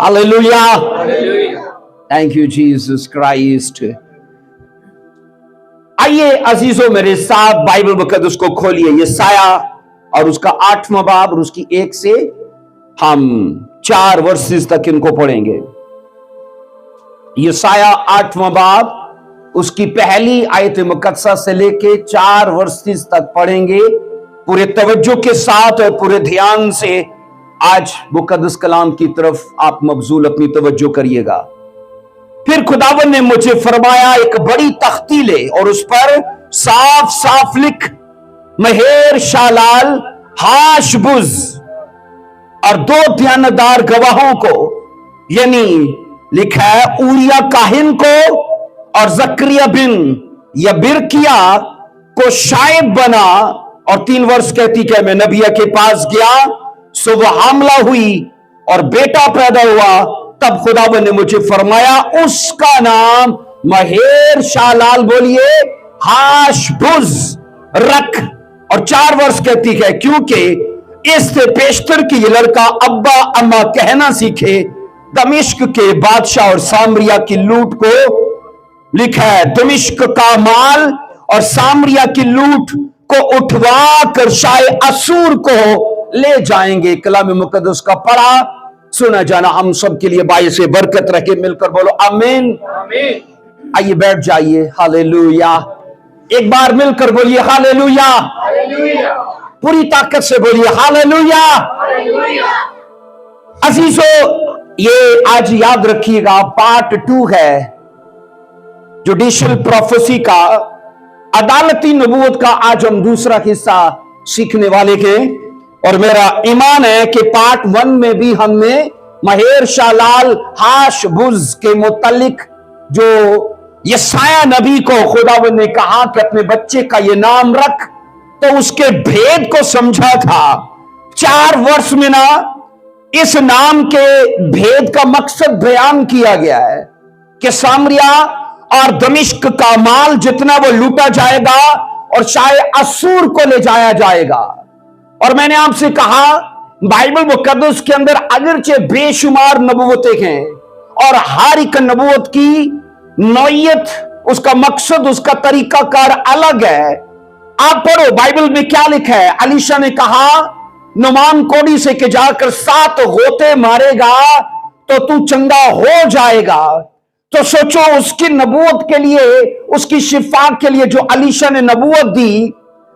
Hallelujah, thank you Jesus Christ. आइए अजीजों मेरे साथ बाइबल मुकद्दस को खोलिए, यशाया और उसका 8वां बाब और उसकी 1 से हम 4 वर्सेस तक इनको पढ़ेंगे। यशाया 8वां बाब उसकी पहली आयत मुकद्दसा से लेके 4 वर्सेस तक पढ़ेंगे। पूरे तवज्जो के साथ और पूरे ध्यान से आज मुकद्दस कलाम की तरफ आप मबजूल अपनी तवज्जो करिएगा। फिर खुदावन ने मुझे फरमाया, एक बड़ी तख्ती ले और उस पर साफ साफ लिख, महेर शालाल हाशबुज, और 2 ध्यानदार गवाहों को, यानी लिखा है ऊरिया काहिन को और जकरिया बिन यबिरकिया को शायद बना। और 3 वर्ष कहती कि मैं नबिया के पास गया, सो वह हामला हुई और बेटा पैदा हुआ। तब खुदावन ने मुझे फरमाया, उसका नाम महेर शालाल, बोलिए हाशबुज रख। और 4 वर्ष कहती है, क्योंकि इससे पेशतर की ये लड़का अब्बा अम्मा कहना सीखे, दमिश्क के बादशाह और सामरिया की लूट को, लिखा है दमिश्क का माल और सामरिया की लूट को उठवा कर शाय असूर को ले जाएंगे। कलाम मुकद्दस का पढ़ा सुना जाना हम सब के लिए बायस बरकत रखे। मिलकर बोलो आमीन। आइए बैठ जाइए। हालेलुया, एक बार मिलकर बोलिए हालेलुया, पूरी ताकत से बोलिए हालेलुया। अजीजों, ये आज याद रखिएगा पार्ट 2 है जुडिशियल प्रोफेसी का, अदालती नबूवत का। आज हम दूसरा हिस्सा सीखने वाले हैं और मेरा ईमान है कि पार्ट 1 में भी हमने महेर शालाल हाशबुज के मुतालिक जो यशाया नबी को खुदावंद ने कहा कि अपने बच्चे का ये नाम रख, तो उसके भेद को समझा था। 4 वर्ष में ना इस नाम के भेद का मकसद बयान किया गया है कि सामरिया और दमिश्क का माल जितना वो लूटा जाएगा और शायद असूर को ले जाया जाएगा। और मैंने आपसे कहा बाइबल मुकद्दस के अंदर अगरचे बेशुमार नबूवतें हैं और हर एक नबूवत की नौयत, उसका मकसद, उसका तरीकाकार अलग है। आप पढ़ो बाइबल में क्या लिखा है। अलीशा ने कहा नुमान कोड़ी से कि जाकर 7 गोते मारेगा तो तू चंगा हो जाएगा। तो सोचो उसकी नबूवत के लिए, उसकी शिफा के लिए जो अलीशा ने नबूवत दी।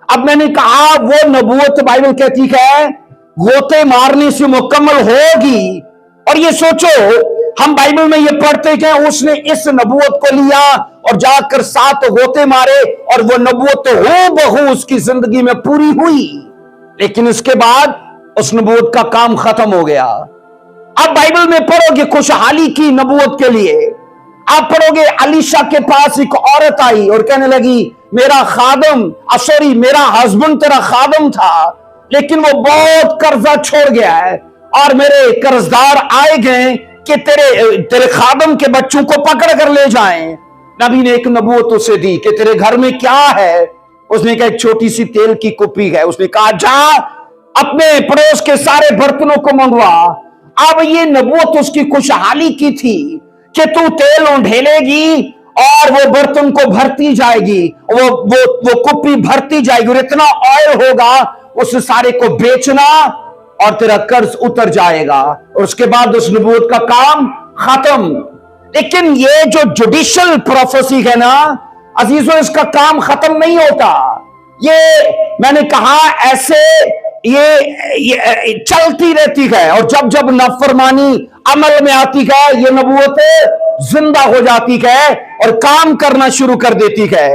अब मैंने कहा वो नबूवत बाइबल कहती है गोते मारने से मुकम्मल होगी। और ये सोचो हम बाइबल में ये पढ़ते हैं उसने इस नबूवत को लिया और जाकर 7 गोते मारे और वो नबूवत तो हूबहू उसकी जिंदगी में पूरी हुई। लेकिन इसके बाद उस नबूवत का काम खत्म हो गया। अब बाइबल में पढ़ोगे खुशहाली की नबूवत के लिए, आप पढ़ोगे अलीशा के पास एक औरत आई और कहने लगी मेरा खादम, सॉरी मेरा हस्बैंड तेरा खादम था, लेकिन वो बहुत कर्जा छोड़ गया है और मेरे कर्जदार आए गए कि तेरे खादम के बच्चों को पकड़ कर ले जाएं। नबी ने एक नबूवत उसे दी कि तेरे घर में क्या है। उसने कहा एक छोटी सी तेल की कुप्पी है। उसने कहा जा अपने पड़ोस के सारे बर्तनों को मंगवा। अब ये नबूवत उसकी खुशहाली की थी कि तू तेल ढेलेगी और वो बर्तन को भरती जाएगी, वो कुप्पी भरती जाएगी और इतना ऑयल होगा उस सारे को बेचना और तेरा कर्ज उतर जाएगा। और उसके बाद उस नबूवत का काम खत्म। लेकिन ये जो जुडिशियल प्रोफेसी है ना अजीजों, इसका काम खत्म नहीं होता। ये मैंने कहा ऐसे ये चलती रहती है और जब जब नाफरमानी अमल में आती है ये नबूवत जिंदा हो जाती है और काम करना शुरू कर देती है।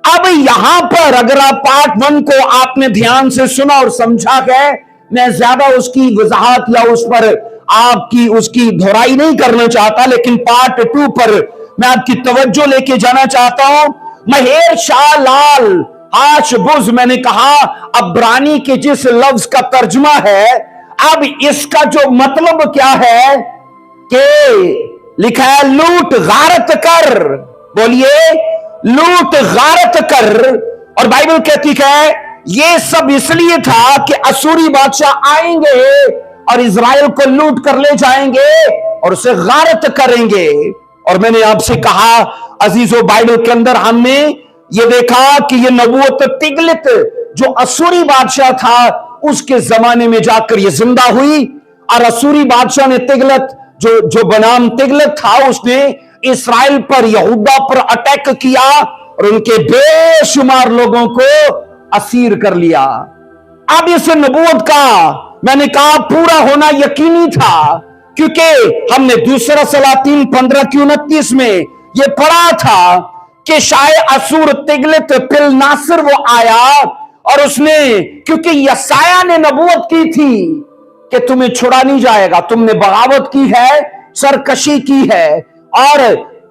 अब यहां पर अगर आप पार्ट 1 को आपने ध्यान से सुना और समझा है, मैं ज्यादा उसकी वजाहत या उस पर आपकी उसकी दोहराई नहीं करना चाहता, लेकिन पार्ट 2 पर मैं आपकी तवज्जो लेके जाना चाहता हूं। महेर शालाल हाशबुज, मैंने कहा अब्रानी के जिस लफ्ज का तर्जुमा है, अब इसका जो मतलब क्या है कि लिखा है लूट गारत कर, बोलिए लूट गारत कर। और बाइबल कहती है ये सब इसलिए था कि असूरी बादशाह आएंगे और इजराइल को लूट कर ले जाएंगे और उसे गारत करेंगे। और मैंने आपसे कहा अजीजों, बाइबल के अंदर हमने ये देखा कि ये नबूवत तिगलत जो असूरी बादशाह था उसके जमाने में जाकर ये जिंदा हुई। और असूरी बादशाह ने तिगलत जो बनाम तिगलत था उसने इस्राएल पर, यहूदा पर अटैक किया और उनके बेशुमार लोगों को असीर कर लिया। अब इस नबूवत का मैंने कहा पूरा होना यकीनी था, क्योंकि हमने दूसरा सलातीन 15-29 में ये पढ़ा था कि शायद असूर तिगलत पिल नासिर वो आया और उसने, क्योंकि यसाया ने नबूवत की थी कि तुम्हें छुड़ा नहीं जाएगा, तुमने बगावत की है, सरकशी की है, और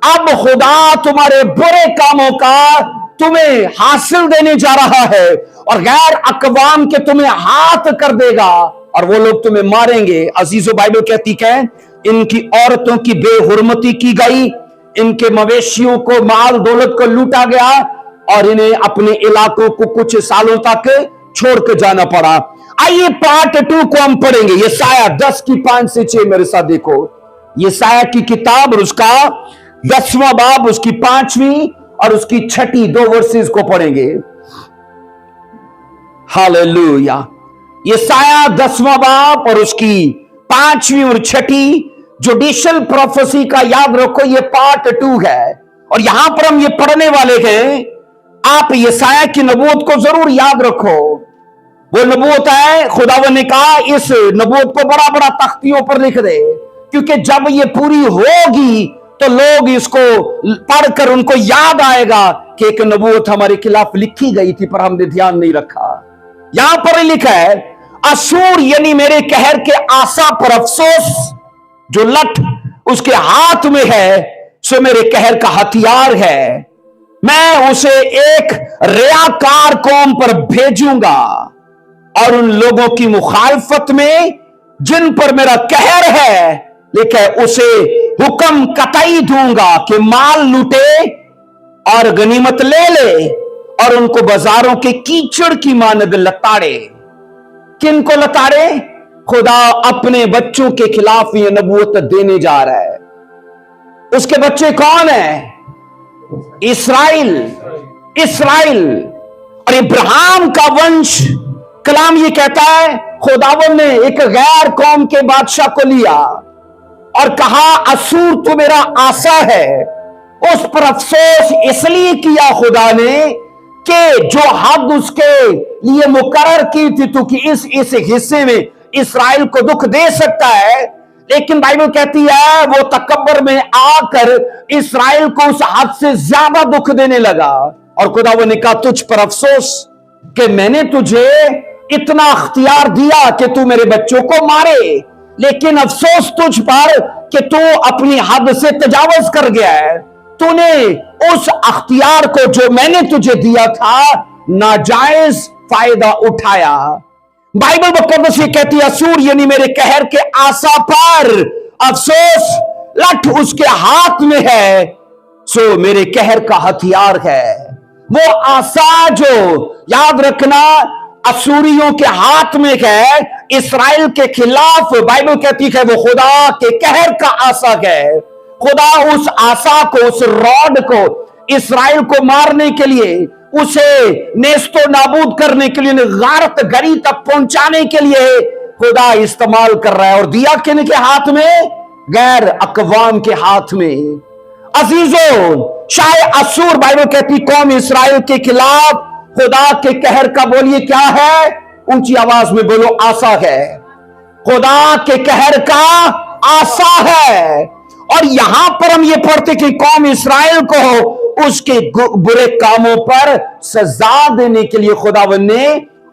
अब खुदा तुम्हारे बुरे कामों का तुम्हें हासिल देने जा रहा है और गैर अकवाम के तुम्हें हाथ कर देगा और वो लोग तुम्हें मारेंगे। अजीजों, बाइबल कहती है इनकी औरतों की बेहुरमती की गई, इनके मवेशियों को, माल दौलत को लूटा गया और इन्हें अपने इलाकों को कुछ सालों तक छोड़ के जाना पड़ा। आइए पार्ट 2 को हम पढ़ेंगे। यशायाह 10 की 5 से 6 मेरे साथ देखो। यशायाह की किताब और उसका 10वां बाब, उसकी 5वीं और उसकी 6ठी 2 वर्सेस को पढ़ेंगे। हालेलुया। यशायाह 10वां बाब और उसकी 5वीं और 6ठी जुडिशियल प्रोफेसी का, याद रखो ये पार्ट 2 है और यहां पर हम ये पढ़ने वाले हैं। आप यशायाह की नबूवत को जरूर याद रखो। वो नबूवत है, खुदावन ने कहा इस नबूवत को बड़ा बड़ा तख्तियों पर लिख दे, क्योंकि जब ये पूरी होगी तो लोग इसको पढ़कर उनको याद आएगा कि एक नबूवत हमारे खिलाफ लिखी गई थी पर हमने ध्यान नहीं रखा। यहां पर लिखा है, असूर यानी मेरे कहर के आसा पर अफसोस, जो लठ उसके हाथ में है सो मेरे कहर का हथियार है। मैं उसे एक रियाकार कौम पर भेजूंगा और उन लोगों की मुखालफत में जिन पर मेरा कहर है, लेकिन उसे हुक्म कतई दूंगा कि माल लूटे और गनीमत ले ले और उनको बाजारों के कीचड़ की मानद लताड़े। किन को लताड़े? खुदा अपने बच्चों के खिलाफ ये नबूवत देने जा रहा है। उसके बच्चे कौन है? इस्राएल। इस्राएल और इब्राहिम का वंश। कलाम ये कहता है खुदावन ने एक गैर कौम के बादशाह को लिया और कहा असूर तो मेरा आसा है। उस पर अफसोस इसलिए किया खुदा ने कि जो हद उसके लिए मुकर्रर की थी तो कि इस हिस्से में इस्राएल को दुख दे सकता है, लेकिन बाइबल कहती है वो तकब्बर में आकर इस्राएल को उस हद से ज्यादा दुख देने लगा। और खुदावन ने कहा तुझ पर अफसोस कि मैंने तुझे इतना अख्तियार दिया कि तू मेरे बच्चों को मारे, लेकिन अफसोस तुझ पर कि तू अपनी हद से तजावज कर गया है। तूने उस अख्तियार को जो मैंने तुझे दिया था नाजायज फायदा उठाया। बाइबल मुकद्दस ये कहती है असूर यानी मेरे कहर के आसा पर अफसोस, लठ उसके हाथ में है सो मेरे कहर का हथियार है। वो आसा जो, याद रखना, असूरियों के हाथ में है इस्राएल के खिलाफ, बाइबल कहती है वो खुदा के कहर का आसा है। खुदा उस आसा को, उस रॉड को इस्राएल को मारने के लिए, उसे नेस्तो नाबूद करने के लिए, गारत गरी तक पहुंचाने के लिए खुदा इस्तेमाल कर रहा है। और दिया किन के हाथ में? गैर अकवाम के हाथ में। अजीजों, शायद असूर, बाइबल कहती कौम इस्राएल के खिलाफ खुदा के कहर का, बोलिए क्या है? ऊंची आवाज में बोलो, आसा है। खुदा के कहर का आसा है। और यहां पर हम ये पढ़ते कि कौम इस्राएल को उसके बुरे कामों पर सजा देने के लिए खुदावन ने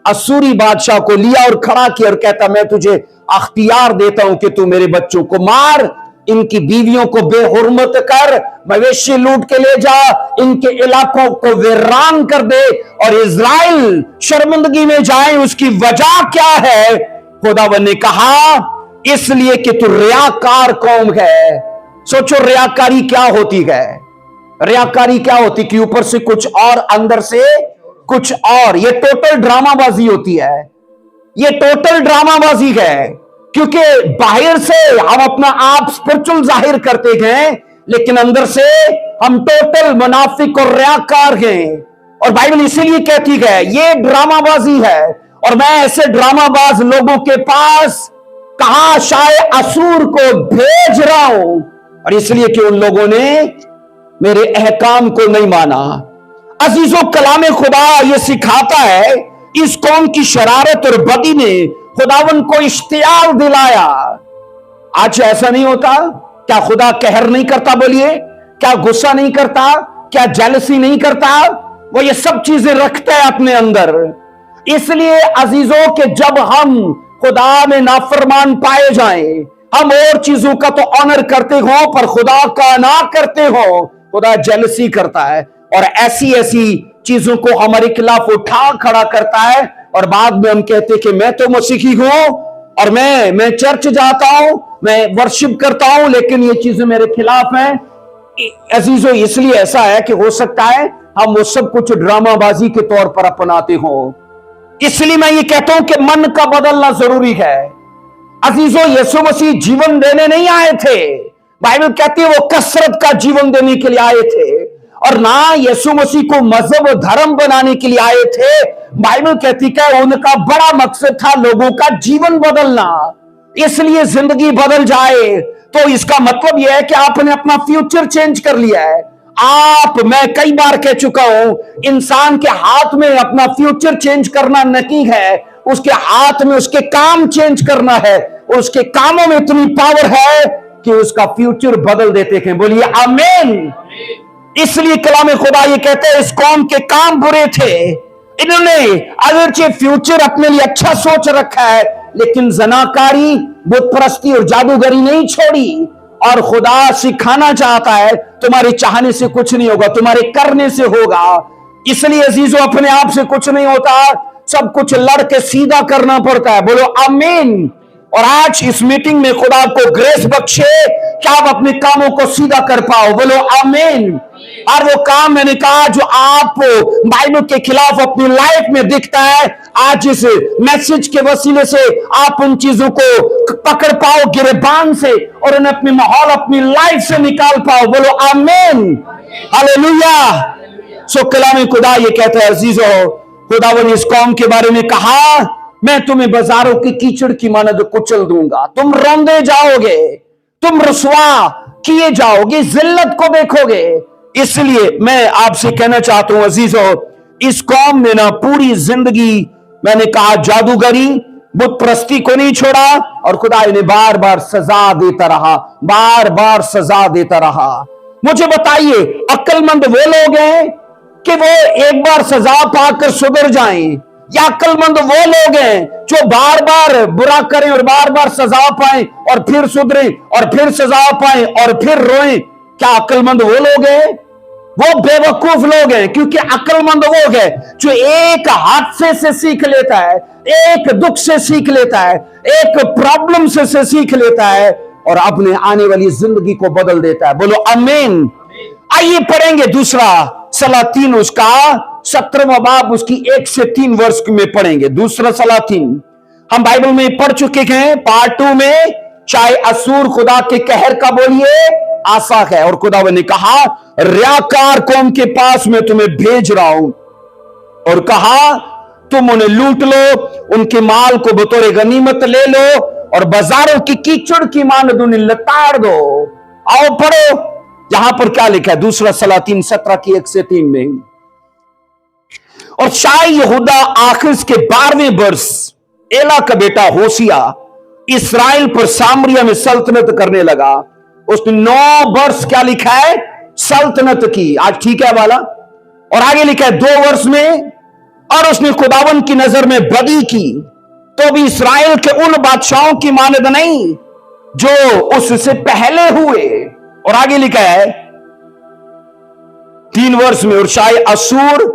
असूरी बादशाह को लिया और खड़ा किया और कहता मैं तुझे अख्तियार देता हूं कि तू मेरे बच्चों को मार, इनकी बीवियों को बेहुरमत कर, मवेशी लूट के ले जा, इनके इलाकों को वीरान कर दे और इज़राइल शर्मिंदगी में जाए। उसकी वजह क्या है? खुदावन ने कहा इसलिए कि तू रियाकार कौम है। सोचो रियाकारी क्या होती है? रियाकारी क्या होती कि ऊपर से कुछ और अंदर से कुछ और। ये टोटल ड्रामाबाजी होती है। ये टोटल ड्रामाबाजी है। क्योंकि बाहर से हम अपना आप स्पिरिचुअल जाहिर करते हैं, लेकिन अंदर से हम टोटल मुनाफिक और रियाकार हैं। और बाइबल इसीलिए कहती है ये ड्रामाबाजी है, और मैं ऐसे ड्रामाबाज लोगों के पास कहां शाय असूर को भेज रहा हूं, और इसलिए कि उन लोगों ने मेरे अहकाम को नहीं माना। अजीजों, कलाम खुदा ये सिखाता है, इस कौम की शरारत और बदी ने खुदावन को इश्तियाल दिलाया। आज ऐसा नहीं होता? क्या खुदा कहर नहीं करता? बोलिए, क्या गुस्सा नहीं करता? क्या जेलसी नहीं करता? वो ये सब चीजें रखता है अपने अंदर। इसलिए अजीजों के जब हम खुदा में नाफरमान पाए जाएं, हम और चीजों का तो ऑनर करते हो पर खुदा का ना करते हो, खुदा जेलसी करता है और ऐसी ऐसी चीजों को हमारे खिलाफ उठा खड़ा करता है। और बाद में हम कहते कि मैं तो मसीही हूं और मैं चर्च जाता हूं, मैं वर्शिप करता हूं, लेकिन ये चीजें मेरे खिलाफ हैं। अजीजों, इसलिए ऐसा है कि हो सकता है हम वो सब कुछ ड्रामाबाजी के तौर पर अपनाते हो। इसलिए मैं ये कहता हूं कि मन का बदलना जरूरी है। अजीजों, यीशु मसीह जीवन देने नहीं आए थे। बाइबल कहती है वो कसरत का जीवन देने के लिए आए थे, और ना यीशु मसीह को मजहब और धर्म बनाने के लिए आए थे। बाइबल कहती है उनका बड़ा मकसद था लोगों का जीवन बदलना। इसलिए जिंदगी बदल जाए तो इसका मतलब यह है कि आपने अपना फ्यूचर चेंज कर लिया है। मैं कई बार कह चुका हूं, इंसान के हाथ में अपना फ्यूचर चेंज करना नहीं है, उसके हाथ में उसके काम चेंज करना है। उसके कामों में इतनी पावर है कि उसका फ्यूचर बदल देते हैं। बोलिए आमीन। इसलिए कलाम खुदा ये कहते हैं इस कौम के काम बुरे थे, इन्होंने अगरचे फ्यूचर अपने लिए अच्छा सोच रखा है, लेकिन जनाकारी, बुत परस्ती और जादूगरी नहीं छोड़ी। और खुदा सिखाना चाहता है तुम्हारे चाहने से कुछ नहीं होगा, तुम्हारे करने से होगा। इसलिए अजीजों, अपने आप से कुछ नहीं होता, सब कुछ लड़के सीधा करना पड़ता है। बोलो आमीन। और आज इस मीटिंग में खुदा आपको ग्रेस बख्शे कि आप अपने कामों को सीधा कर पाओ। बोलो आमीन। और वो काम मैंने कहा जो आप बाइबल के खिलाफ अपनी लाइफ में दिखता है, आज इस मैसेज के वसीले से आप उन चीजों को पकड़ पाओ गिरबान से, और उन्हें अपनी माहौल, अपनी लाइफ से निकाल पाओ। बोलो आमीन, हालेलुया। सो कलाम खुदा ये कहता है अजीजों, खुदावन ने इस कौम के बारे में कहा, मैं तुम्हें बाजारों की कीचड़ की मानद कुचल दूंगा, तुम रोंदे जाओगे, तुम रुसवा किए जाओगे, जिल्लत को देखोगे। इसलिए मैं आपसे कहना चाहता हूं अजीजों, इस कौम ने ना पूरी जिंदगी, मैंने कहा, जादूगरी, बुत परस्ती को नहीं छोड़ा, और खुदा इन्हें बार बार सजा देता रहा, बार बार सजा देता रहा। मुझे बताइए, अक्लमंद वो लोग हैं कि वो एक बार सजा पाकर सुधर जाएं, या अक्लमंद वो लोग हैं जो बार बार बुरा करें और बार बार सजा पाएं और फिर सुधरें और फिर सजा पाएं और फिर रोएं? क्या अक्लमंद वो लोग हैं? वो बेवकूफ लोग हैं, क्योंकि अक्लमंद वो है जो एक हादसे से सीख लेता है, एक दुख से सीख लेता है, एक प्रॉब्लम से सीख लेता है और अपने आने वाली जिंदगी को बदल देता है। बोलो आमीन। आइए पढ़ेंगे दूसरा सलातीन, उसका 17वां बाब, उसकी 1 से 3 वर्ष में पढ़ेंगे। दूसरा सलातीन हम बाइबल में पढ़ चुके हैं, पार्ट 2 में। चाहे असूर खुदा के कहर का बोलिए आशा है, और खुदा ने कहा रियाकार कौम के पास मैं तुम्हें भेज रहा हूं, और कहा तुम उन्हें लूट लो, उनके माल को बतौर गनीमत ले लो, और बाजारों की कीचड़ की मानद उन्हें लताड़ दो। आओ पढ़ो यहां पर क्या लिखा है, दूसरा सलातीन 17 की 1 से 3 में। और शाह यहूदा आखिर के 12वें वर्ष एला का बेटा होशिया इसराइल पर सामरिया में सल्तनत करने लगा। उसने 9 वर्ष क्या लिखा है, सल्तनत की। आज ठीक है वाला। और आगे लिखा है 2 वर्ष में, और उसने खुदावन की नजर में बदी की, तो भी इसराइल के उन बादशाहों की मानद नहीं जो उससे पहले हुए। और आगे लिखा है 3 वर्ष में, और शाह असूर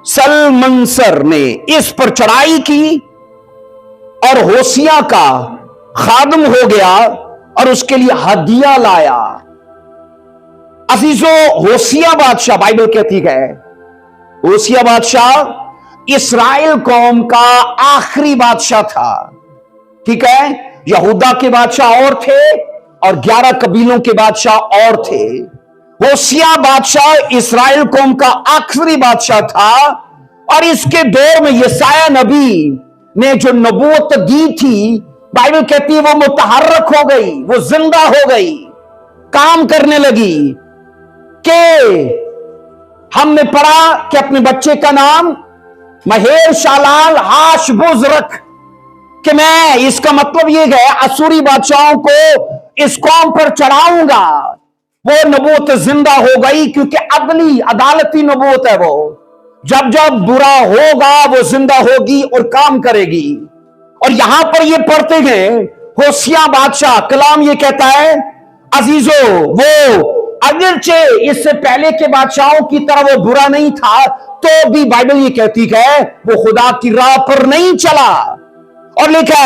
सलमनसर ने इस पर चढ़ाई की और होशिया का खादम हो गया और उसके लिए हदिया लाया। अजीजों, होशिया बादशाह, बाइबल कहती है होशिया बादशाह इस्राएल कौम का आखिरी बादशाह था। ठीक है, यहूदा के बादशाह और थे और 11 कबीलों के बादशाह और थे। होशिया बादशाह इस्राएल कौम का आखिरी बादशाह था और इसके दौर में यशायाह नबी ने जो नबूवत दी थी, बाइबल कहती है वो मुतहर्रक हो गई, वो जिंदा हो गई, काम करने लगी। कि हमने पढ़ा कि अपने बच्चे का नाम महेर शालाल हाशबुज रख, कि मैं, इसका मतलब ये है असुरी बादशाहों को इस कौम पर चढ़ाऊंगा। वो नबूवत जिंदा हो गई क्योंकि अदली अदालती नबूवत है। वो जब जब बुरा होगा वो जिंदा होगी और काम करेगी। और यहां पर ये पढ़ते हैं होशिया बादशाह, कलाम ये कहता है अजीजो, वो अगरचे इससे पहले के बादशाहों की तरह वो बुरा नहीं था, तो भी बाइबल ये कहती है वो खुदा की राह पर नहीं चला। और लिखा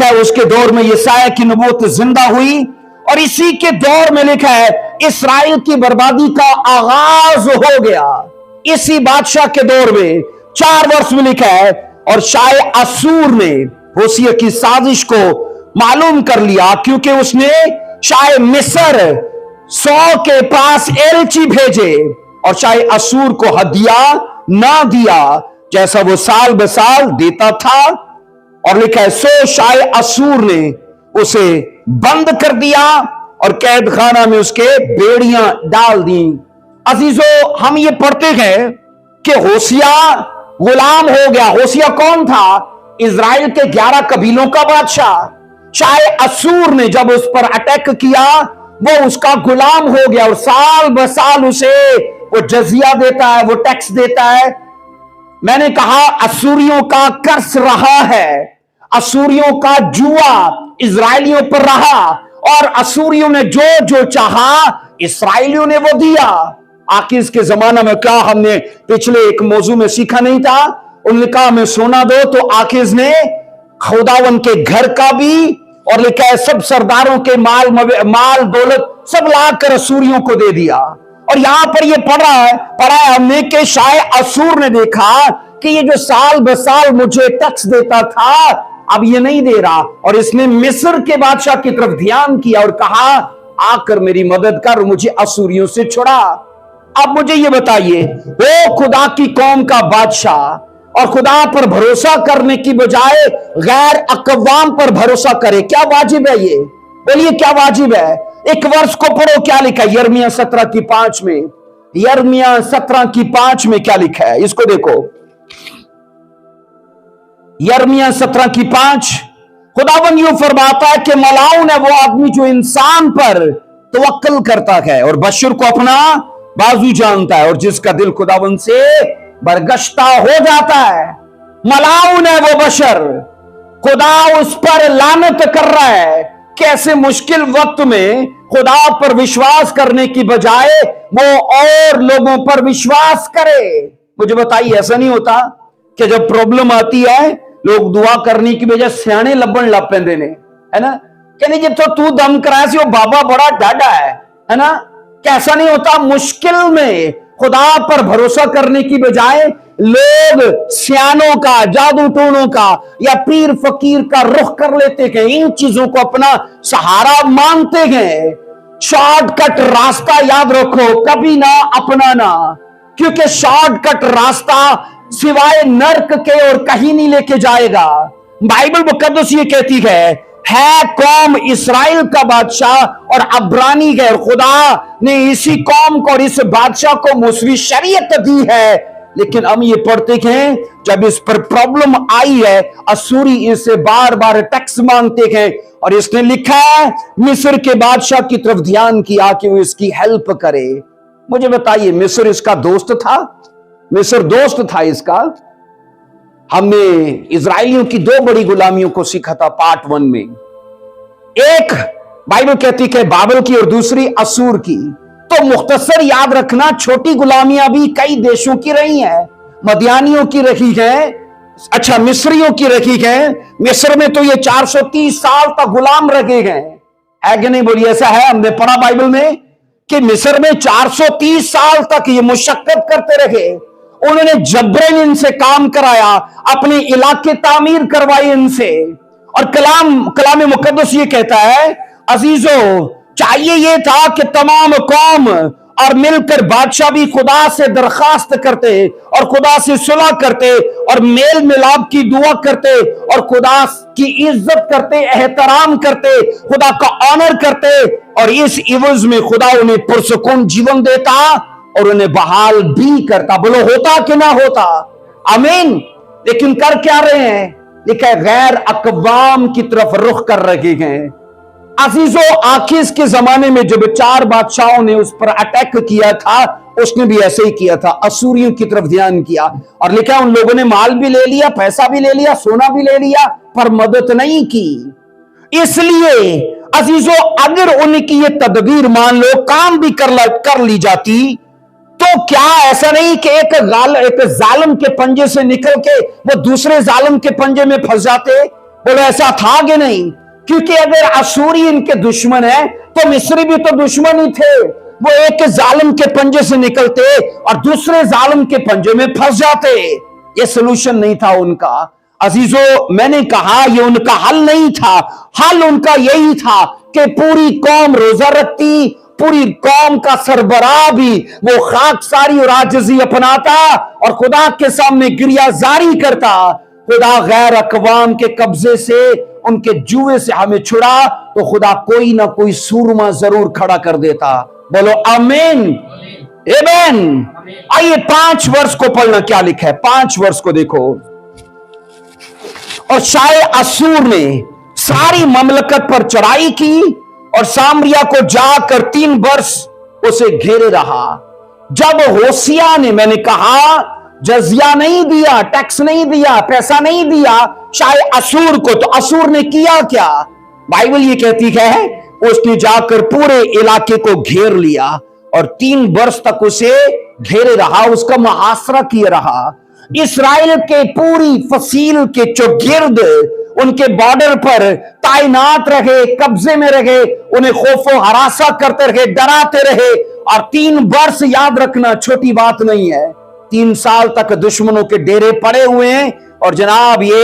है उसके दौर में यशायाह की नबूवत जिंदा हुई और इसी के दौर में लिखा है इस्राएल की बर्बादी का आगाज हो गया। इसी बादशाह के दौर में 4 वर्ष में लिखा है और शायद असूर ने होशिया की साजिश को मालूम कर लिया, क्योंकि उसने शायद मिस्र 100 के पास एलची भेजे और शायद असूर को हदिया ना दिया जैसा वो साल बसाल देता था। और लिखा है सो शायद असूर ने उसे बंद कर दिया और कैद खाना में उसके बेड़ियां डाल दी। अजीजों, हम ये पढ़ते हैं कि होशिया गुलाम हो गया। होशिया कौन था? इजराइल के 11 कबीलों का बादशाह। शायद असूर ने जब उस पर अटैक किया वो उसका गुलाम हो गया और साल ब साल उसे वो जजिया देता है, वो टैक्स देता है। मैंने कहा असूरियों का कर्ज रहा है, असूरियों का जुआ इजराइलियों पर रहा और असूरियों ने जो जो चाहा इस्राएलियों ने वो दिया। आकिज के जमाना में क्या हमने पिछले एक मौजू में सीखा नहीं था? उन्होंने कहा हमें सोना दो, तो आकिज ने खुदावन के घर का भी और लिखा है सब सरदारों के माल दौलत सब लाकर असूरियों को दे दिया। और यहां पर ये पढ़ा है हमने कि शायद असूर ने देखा कि ये जो साल ब साल मुझे टैक्स देता था अब ये नहीं दे रहा, और इसने मिस्र के बादशाह की तरफ ध्यान किया और कहा आकर मेरी मदद कर, मुझे असूरियों से छुड़ा। अब मुझे ये बताइए, वो खुदा की कौम का बादशाह और खुदा पर भरोसा करने की बजाय गैर अकवाम पर भरोसा करे, क्या वाजिब है? ये बोलिए क्या वाजिब है? एक वर्ष को पढ़ो, क्या लिखा है यिर्मयाह 17 की 5 में। यिर्मयाह 17 की 5 में क्या लिखा है, इसको देखो। यिर्मयाह 17 की 5, खुदावन यूं फरमाता है कि मलाउन है वो आदमी जो इंसान पर तवक्कल करता है और बशर को अपना बाजू जानता है और जिसका दिल खुदावन से बरगश्ता हो जाता है। मलाउन है वो बशर, खुदा उस पर लानत कर रहा है। कैसे मुश्किल वक्त में खुदा पर विश्वास करने की बजाय वो और लोगों पर विश्वास करे। मुझे बताइए, ऐसा नहीं होता कि जब प्रॉब्लम आती है लोग दुआ करने की बजाय सियाने लबन लग पेंदे ने, है ना? कहने जब तो तू दम कराया सी वो बाबा बड़ा डाडा है ना? कैसा नहीं होता? मुश्किल में खुदा पर भरोसा करने की बजाय लोग सियानों का, जादू टोनों का या पीर फकीर का रुख कर लेते हैं, इन चीजों को अपना सहारा मानते हैं। शॉर्टकट रास्ता याद रखो कभी ना अपनाना, क्योंकि शॉर्टकट रास्ता सिवाय नर्क के और कहीं नहीं लेके जाएगा। बाइबल मुकद्दस ये कहती है कौम इस्राएल का बादशाह और अब्रानी है, और खुदा ने इसी कौम को और इस बादशाह को मूसवी शरीयत दी है। लेकिन हम ये पढ़ते हैं जब इस पर प्रॉब्लम आई है असूरी इससे बार बार टैक्स मांगते हैं और इसने लिखा है मिस्र के बादशाह की तरफ ध्यान किया कि वो इसकी हेल्प करे। मुझे बताइए, मिस्र इसका दोस्त था? मिस्र दोस्त था इसका? हमने इजराइलियों की 2 बड़ी गुलामियों को सीखा था पार्ट 1 में। एक बाइबल कहती है बाबल की और दूसरी असूर की। तो मुख्तसर याद रखना, छोटी गुलामियां भी कई देशों की रही हैं। मदियानियों की रही है, अच्छा मिस्रियों की रही है। मिस्र में तो ये 430 साल तक गुलाम रखे गए है कि नहीं? बोलिए ऐसा है? हमने पढ़ा बाइबल में कि मिस्र में 430 साल तक ये मुशक्कत करते रहे उन्होंने जबरन इनसे काम कराया, अपने इलाके तामीर करवाए इनसे। और कलाम मुकद्दस ये कहता है, अजीजों, चाहिए ये था कि तमाम कौम और मिलकर बादशाह भी खुदा से दरखास्त करते और खुदा से सुलह करते और मेल मिलाप की दुआ करते और खुदा की इज्जत करते, एहतराम करते, खुदा का ऑनर करते, और इस इवज में खुदा उन्हें पुरसुकून जीवन देता और उन्हें बहाल भी करता। बोलो होता कि ना होता? आमीन। लेकिन कर क्या रहे हैं? लिखा है गैर अकवाम की तरफ रुख कर रहे हैं। अजीजों, आखिर के जमाने में जब 4 बादशाहों ने उस पर अटैक किया था, उसने भी ऐसे ही किया था, असूरियों की तरफ ध्यान किया। और लिखा उन लोगों ने माल भी ले लिया, पैसा भी ले लिया, सोना भी ले लिया, पर मदद नहीं की। इसलिए अजीजों, अगर उनकी ये तदबीर मान लो काम भी कर ली जाती, तो क्या ऐसा नहीं कि एक जालिम के पंजे से निकल के वो दूसरे जालिम के पंजे में फंस जाते? बोलो ऐसा था कि नहीं? क्योंकि अगर असूरी इनके दुश्मन है तो मिस्री भी तो दुश्मन ही थे। वो एक जालिम के पंजे से निकलते और दूसरे जालिम के पंजे में फंस जाते। ये सोल्यूशन नहीं था उनका। अजीजों, मैंने कहा ये उनका हल नहीं था। हल उनका यही था कि पूरी कौम रोजा रखती, पूरी कौम का सरबराह भी वो खाकसारी और आजिज़ी अपनाता और खुदा के सामने गिरिया जारी करता, खुदा गैर अकवाम के कब्जे से, उनके जुए से हमें छुड़ा तो खुदा कोई ना कोई सूरमा जरूर खड़ा कर देता। बोलो आमीन, आमीन। आइए 5 वर्ष को पढ़ना, क्या लिखा है 5 वर्ष को देखो। और शाये असूर ने सारी ममलकत पर चढ़ाई की और सामरिया को जाकर 3 वर्ष उसे घेरे रहा। जब होशिया ने, मैंने कहा जजिया नहीं दिया, टैक्स नहीं दिया, पैसा नहीं दिया शाये असूर को, तो असूर ने किया क्या? बाइबल ये कहती है उसने जाकर पूरे इलाके को घेर लिया और 3 वर्ष तक उसे घेरे रहा, उसका मुहासरा किया रहा। इस्राएल के पूरी फसील के चौगिर्द उनके बॉर्डर पर तैनात रहे, कब्जे में रहे, उन्हें खौफो हरासा करते रहे, डराते रहे। और 3 वर्ष याद रखना छोटी बात नहीं है। 3 साल तक दुश्मनों के डेरे पड़े हुए हैं और जनाब ये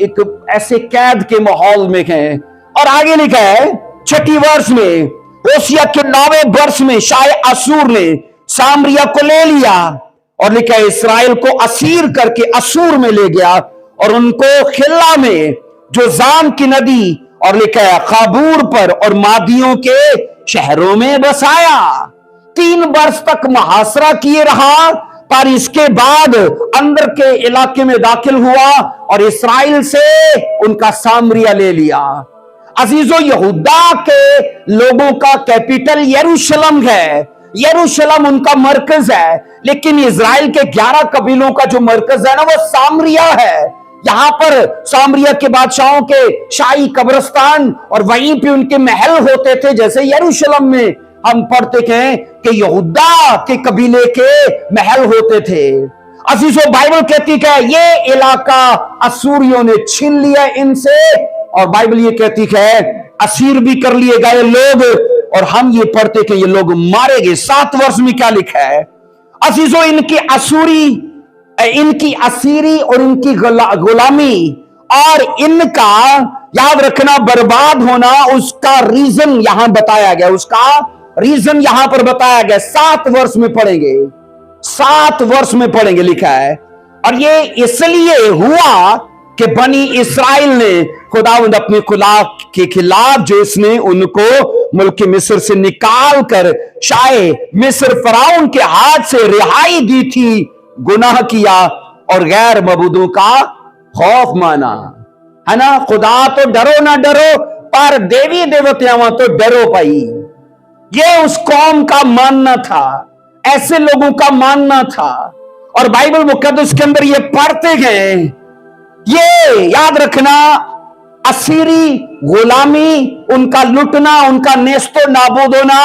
एक ऐसे कैद के माहौल में हैं। और आगे लिखा है 6 वर्ष में, होशिया के 9वें वर्ष में शाये असूर ने सामरिया को ले लिया और लिखा है इस्राएल को असीर करके असूर में ले गया और उनको खिल्ला में जो जाम की नदी और लिखा है खाबूर पर और मादियों के शहरों में बसाया। 3 वर्ष तक मुहासरा किए रहा, पर इसके बाद अंदर के इलाके में दाखिल हुआ और इस्राएल से उनका सामरिया ले लिया। अजीजों, यहूदा के लोगों का कैपिटल यरूशलेम है, यरूशलेम उनका मरकज है, लेकिन इजराइल के 11 कबीलों का जो मरकज है ना वो सामरिया है। यहां पर सामरिया के बादशाहों के शाही कब्रिस्तान और वहीं पे उनके महल होते थे, जैसे यरूशलेम में हम पढ़ते हैं कि यहूदा के कबीले के महल होते थे। अजीजों, बाइबल कहती है ये इलाका असूरियों ने छीन लिया इनसे, और बाइबल ये कहती है असीर भी कर लिए गए लोग, और हम ये पढ़ते कि ये लोग मारे गए। 7 वर्ष में क्या लिखा है अजीजों, इनकी असीरी और इनकी गुलामी और इनका याद रखना बर्बाद होना, उसका रीजन यहां बताया गया, उसका रीजन यहां पर बताया गया। 7 वर्ष में पढ़ेंगे, 7 वर्ष में पढ़ेंगे लिखा है। और ये इसलिए हुआ कि बनी इस्राएल ने खुदावंद अपने खुदा के खिलाफ जो इसने उनको मुल्क मिस्र से निकाल कर शाये मिस्र फराउन के हाथ से रिहाई दी थी, गुनाह किया और गैर मबूदों का खौफ माना, है ना। खुदा तो डरो ना डरो, पर देवी देवताओं तो डरो पाई। ये उस कौम का मानना था, ऐसे लोगों का मानना था। और बाइबल मुकद्दस के अंदर ये पढ़ते गए, ये याद रखना असीरी गुलामी, उनका लुटना, उनका नेस्तो नाबूद होना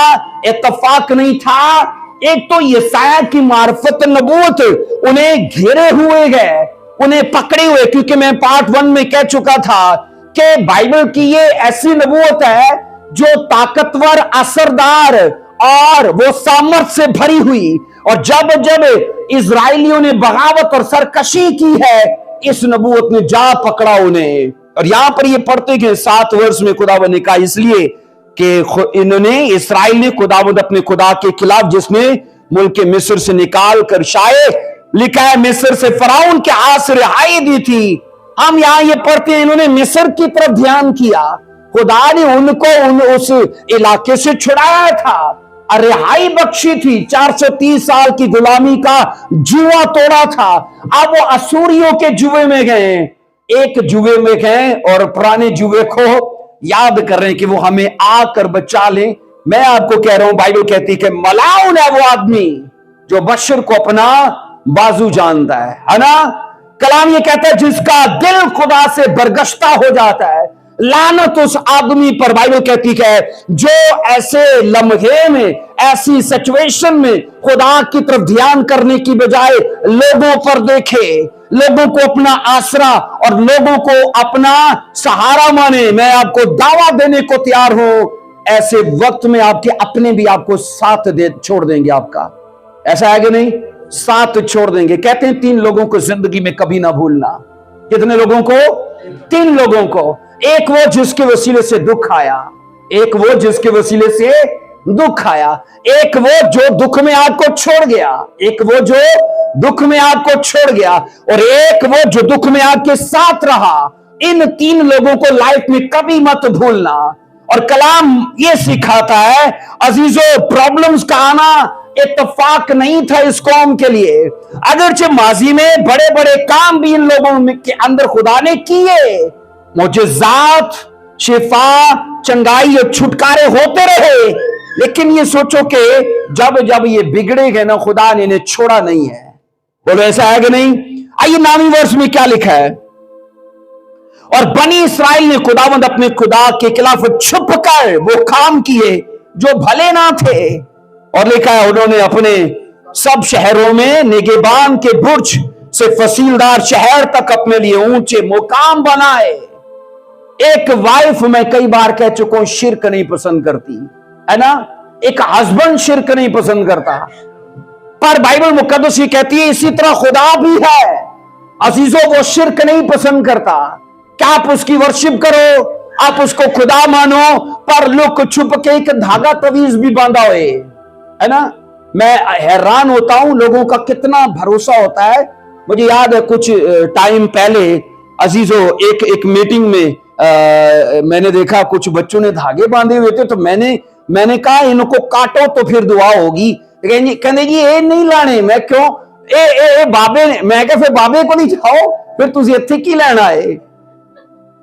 इत्तफाक नहीं था। एक तो यसाया की मार्फत नबूवत उन्हें घेरे हुए गए, उन्हें पकड़े हुए, क्योंकि मैं पार्ट 1 में कह चुका था कि बाइबल की ये ऐसी नबूवत है जो ताकतवर, असरदार और वो सामर्थ से भरी हुई। और जब जब इजराइलियों ने बगावत और सरकशी की है, इस नबूवत ने जा पकड़ा उन्हें। और यहां पर ये पढ़ते कि 7 वर्ष में खुदावंद ने कहा, इसलिए कि इन्होंने इसराइल ने खुदावंद अपने खुदा के खिलाफ, जिसने मुल्क मिस्र से निकाल कर, शायद लिखा है मिस्र से फराउन के हाथ से रिहाई दी थी। हम यहां ये पढ़ते हैं इन्होंने मिस्र की तरफ ध्यान किया, खुदा ने उनको उस इलाके से छुड़ाया था और रिहाई बख्शी थी। 430 साल की गुलामी का जुआ तोड़ा था। अब वो असूरियों के जुए में गए, एक जुए में गए और पुराने जुए को याद कर रहे हैं कि वो हमें आकर बचा ले। मैं आपको कह रहा हूं, बाइबल कहती है कि मलाउन है वो आदमी जो बशर को अपना बाजू जानता है ना। कलाम ये कहता है जिसका दिल खुदा से बरगश्ता हो जाता है, लानत उस आदमी पर। बाइबल कहती है जो ऐसे लम्हे में, ऐसी सिचुएशन में खुदा की तरफ ध्यान करने की बजाय लोगों पर देखे, लोगों को अपना आसरा और लोगों को अपना सहारा माने। मैं आपको दावा देने को तैयार हूं, ऐसे वक्त में आपके अपने भी आपको साथ दे छोड़ देंगे। आपका ऐसा है कि नहीं? साथ छोड़ देंगे। कहते हैं 3 लोगों को जिंदगी में कभी ना भूलना। कितने लोगों को? 3 लोगों को। एक वो जिसके वसीले से दुख आया, एक वो जिसके वसीले से दुख आया, एक वो जो दुख में आपको छोड़ गया, एक वो जो दुख में आपको छोड़ गया, और एक वो जो दुख में आपके साथ रहा। इन 3 लोगों को लाइफ में कभी मत भूलना। और कलाम ये सिखाता है अजीजों, प्रॉब्लम्स का आना इत्तफाक नहीं था इस कौम के लिए। अगरचे माजी में बड़े बड़े काम भी इन लोगों के अंदर खुदा ने किए, मुजज़ात, शिफा, चंगाई और छुटकारे होते रहे, लेकिन ये सोचो कि जब जब ये बिगड़े गए ना, खुदा ने इन्हें छोड़ा नहीं है। बोलो ऐसा है कि नहीं? आइए 9वें वर्ष में क्या लिखा है, और बनी इसराइल ने खुदावंद अपने खुदा के खिलाफ छुप कर वो काम किए जो भले ना थे। और लिखा है उन्होंने अपने सब शहरों में निगेबान के बुर्ज से फसीलदार शहर तक अपने लिए ऊंचे मुकाम बनाए। एक वाइफ, मैं कई बार कह चुका हूं, शिरक नहीं पसंद करती है ना। एक हस्बैंड शिरक नहीं पसंद करता, पर बाइबल मुकद्दस ये कहती है इसी तरह खुदा भी है अजीजों, वो शिरक नहीं पसंद करता। क्या आप उसकी वर्शिप करो, आप उसको खुदा मानो, पर लुक छुप के एक धागा तवीज भी बांधा हुए, है ना। मैं हैरान होता हूं लोगों का कितना भरोसा होता है। मुझे याद है कुछ टाइम पहले अजीजों एक मीटिंग में मैंने देखा कुछ बच्चों ने धागे बांधे हुए थे, तो मैंने कहा इनको काटो तो फिर दुआ होगी। कहने जी ये नहीं लाने। मैं क्यों? ए बाबे ने, मैं क्या फिर बाबे को नहीं जाओ, फिर तुझे इत्थे की लेना है।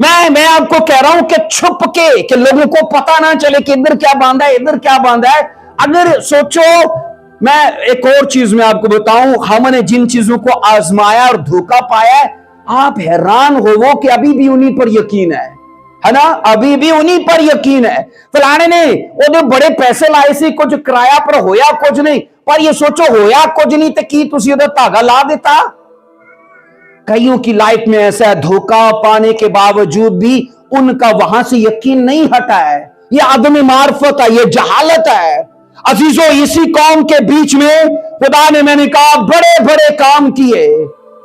मैं आपको कह रहा हूं कि छुप के, कि लोगों को पता ना चले कि इधर क्या बांधा है, इधर क्या बांधा है। अगर सोचो, मैं एक और चीज में आपको बताऊं, हमने जिन चीजों को आजमाया और धोखा पाया है, आप हैरान हो कि अभी भी उन्हीं पर यकीन है ना, अभी भी उन्हीं पर यकीन है। फलाने ने वो जो बड़े पैसे लाए सी, कुछ किराया पर होया कुछ नहीं, पर ये सोचो होया कुछ नहीं तो की तुसी उधर धागा ला देता। कईयों की लाइफ में ऐसा है, धोखा पाने के बावजूद भी उनका वहां से यकीन नहीं हटा है। ये आदमी मार्फत है, ये जहालत है। अजीजों, इसी कौम के बीच में खुदा ने, मैंने कहा, बड़े बड़े काम किए।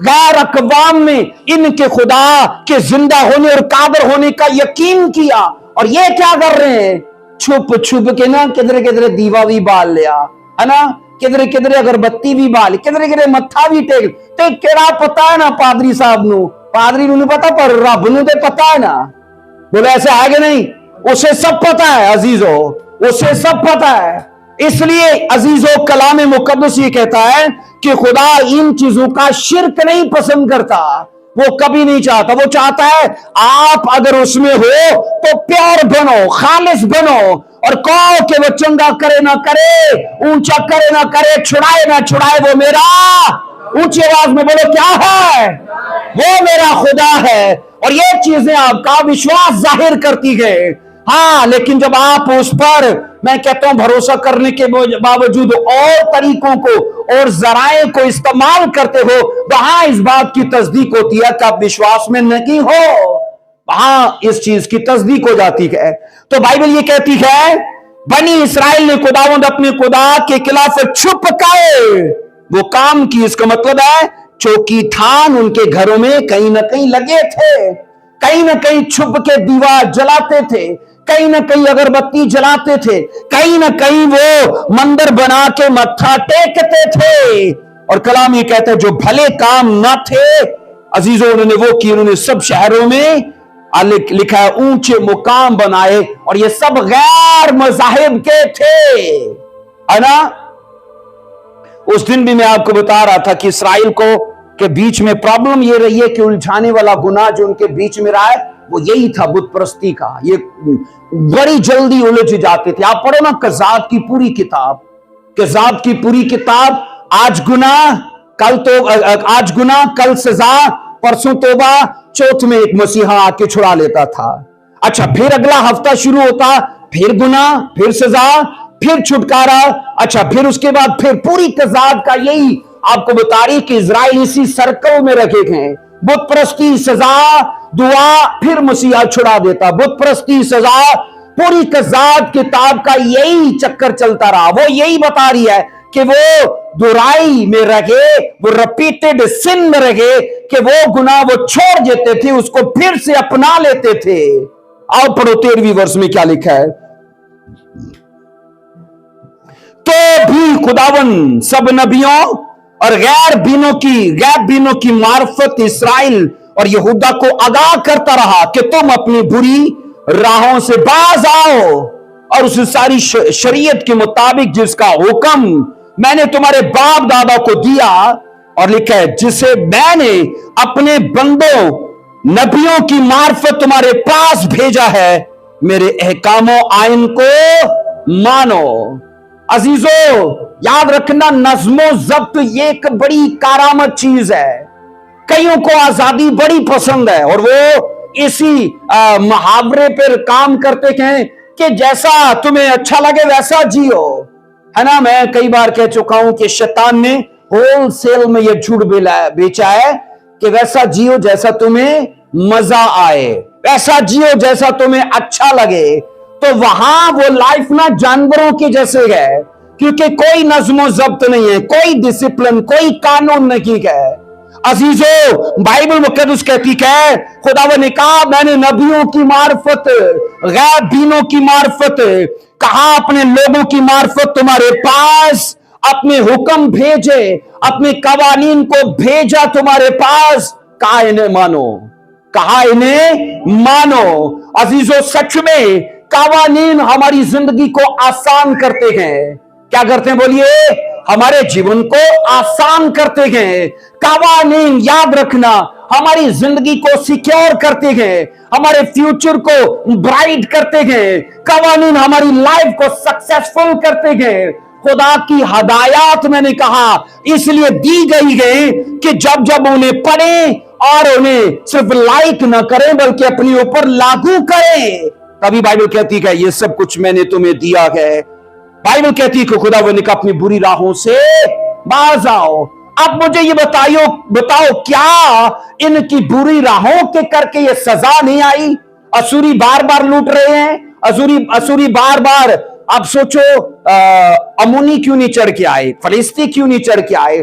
गैर अकवाम में इनके खुदा के जिंदा होने और कादर होने का यकीन किया, और ये क्या कर रहे हैं? छुप छुप के ना किधरे किधरे दीवा भी बाल लिया, है ना, किधरे किधरे अगरबत्ती भी बाल, किधरे किधरे मत्था भी टेक। तो केड़ा पता है ना पादरी साहब नु, पादरी नु पता, पर रब नु तो पता है ना। बोले ऐसा है कि नहीं? उसे सब पता है अजीजों, उसे सब पता है। इसलिए अजीजों, कलाम मुकद्दस ये कहता है कि खुदा इन चीजों का शिरक नहीं पसंद करता, वो कभी नहीं चाहता। वो चाहता है आप अगर उसमें हो तो प्यार बनो, खालिस बनो, और कहो कि वो चंगा करे ना करे, ऊंचा करे ना करे, छुड़ाए ना छुड़ाए, वो मेरा, ऊंची आवाज में बोलो क्या है? वो मेरा खुदा है। और ये चीजें आपका विश्वास जाहिर करती है। हाँ, लेकिन जब आप उस पर, मैं कहता हूं, भरोसा करने के बावजूद और तरीकों को और जराए को इस्तेमाल करते हो, वहां इस बात की तस्दीक होती है कि आप विश्वास में नहीं हो, वहां इस चीज की तस्दीक हो जाती है। तो बाइबल ये कहती है बनी इसराइल ने खुदावंद अपने खुदा के खिलाफ छुप कर वो काम की। इसका मतलब है चौकी थान उनके घरों में कहीं ना कहीं लगे थे, कहीं ना कहीं छुप के दीवार जलाते थे, कहीं ना कहीं अगरबत्ती जलाते थे, कहीं ना कहीं वो मंदिर बना के मत्था टेकते थे। और कलाम ये कहता है जो भले काम ना थे अजीजों उन्होंने वो किए, उन्होंने सब शहरों में लिखा है ऊंचे मुकाम बनाए, और ये सब गैर मज़ाहिब के थे, है ना। उस दिन भी मैं आपको बता रहा था कि इस्राएल को के बीच में प्रॉब्लम ये रही है कि उलझाने वाला गुनाह जो उनके बीच में रहा है वो यही था, बुत परस्ती का। ये बड़ी जल्दी उलझ जाते थे। आप पढ़ो ना कज़ात की पूरी किताब, कज़ात की पूरी किताब, आज गुनाह कल सजा, परसों तौबा, चौथ में एक मसीहा आके छुड़ा लेता था। अच्छा, फिर अगला हफ्ता शुरू होता, फिर गुनाह, फिर सजा, फिर छुटकारा। अच्छा, फिर उसके बाद फिर पूरी कज़ात का यही आपको बता रही कि इजराइल इसी सर्कल में रखे गए, बुत परस्ती, सजा, दुआ, फिर मसीहा छुड़ा देता, बुत परस्ती, सजा। पूरी कज़ात किताब का यही चक्कर चलता रहा। वो यही बता रही है कि वो दुराई में रहे, वो रिपीटेड सिन में रहे, कि वो गुनाह वो छोड़ देते थे, उसको फिर से अपना लेते थे। आओ पढ़ो 13वीं वर्ष में क्या लिखा है। तो भी खुदावन सब नबियों और गैर बीनों की मार्फत इस्राइल और यहूदा को आगाह करता रहा कि तुम अपनी बुरी राहों से बाज आओ और उस सारी शरीयत के मुताबिक जिसका हुक्म मैंने तुम्हारे बाप दादा को दिया, और लिखा है जिसे मैंने अपने बंदों नबियों की मार्फत तुम्हारे पास भेजा है, मेरे अहकामों आइन को मानो। अजीजों याद रखना, नज़्मो ज़ब्त ये एक बड़ी कारामत चीज है। कईयों को आजादी बड़ी पसंद है और वो इसी मुहावरे पर काम करते हैं कि जैसा तुम्हें अच्छा लगे वैसा जियो, है ना। मैं कई बार कह चुका हूं कि शैतान ने होलसेल में यह झूठ बेचा है कि वैसा जियो जैसा तुम्हें मजा आए, वैसा जियो जैसा तुम्हें अच्छा लगे। तो वहां वो लाइफ ना जानवरों की जैसे है, क्योंकि कोई नज़्मो ज़ब्त नहीं है, कोई डिसिप्लिन, कोई कानून नहीं है। अजीजों बाइबल मुकद्दस कहती है खुदावंद ने कहा मैंने नबियों की मार्फत, गैर दीनों की मार्फत, कहा अपने लोगों की मार्फत तुम्हारे पास अपने हुक्म भेजे, अपने कवानीन को भेजा तुम्हारे पास, कहा इन्हें मानो, कहा इन्हें मानो। अजीजों सच में कवानीन हमारी जिंदगी को आसान करते हैं। क्या करते हैं बोलिए? हमारे जीवन को आसान करते हैं। कवानीन याद रखना हमारी जिंदगी को सिक्योर करते हैं, हमारे फ्यूचर को ब्राइट करते हैं। कवानीन हमारी लाइफ को सक्सेसफुल करते हैं। खुदा की हदायत मैंने कहा इसलिए दी गई है कि जब जब उन्हें पढ़ें और उन्हें सिर्फ लाइक ना करें बल्कि अपने ऊपर लागू करें। तभी बाइबल कहती है ये सब कुछ मैंने तुम्हें दिया है। बाइबल कहती है कि खुदावंद ने अपनी बुरी राहों से बाज आओ। अब मुझे ये बताओ क्या इनकी बुरी राहों के करके ये सजा नहीं आई? असुरी बार बार लूट रहे हैं, असुरी बार बार। आप सोचो अमोनी क्यों नहीं चढ़ के आए, फलिस्ती क्यों नहीं चढ़ के आए,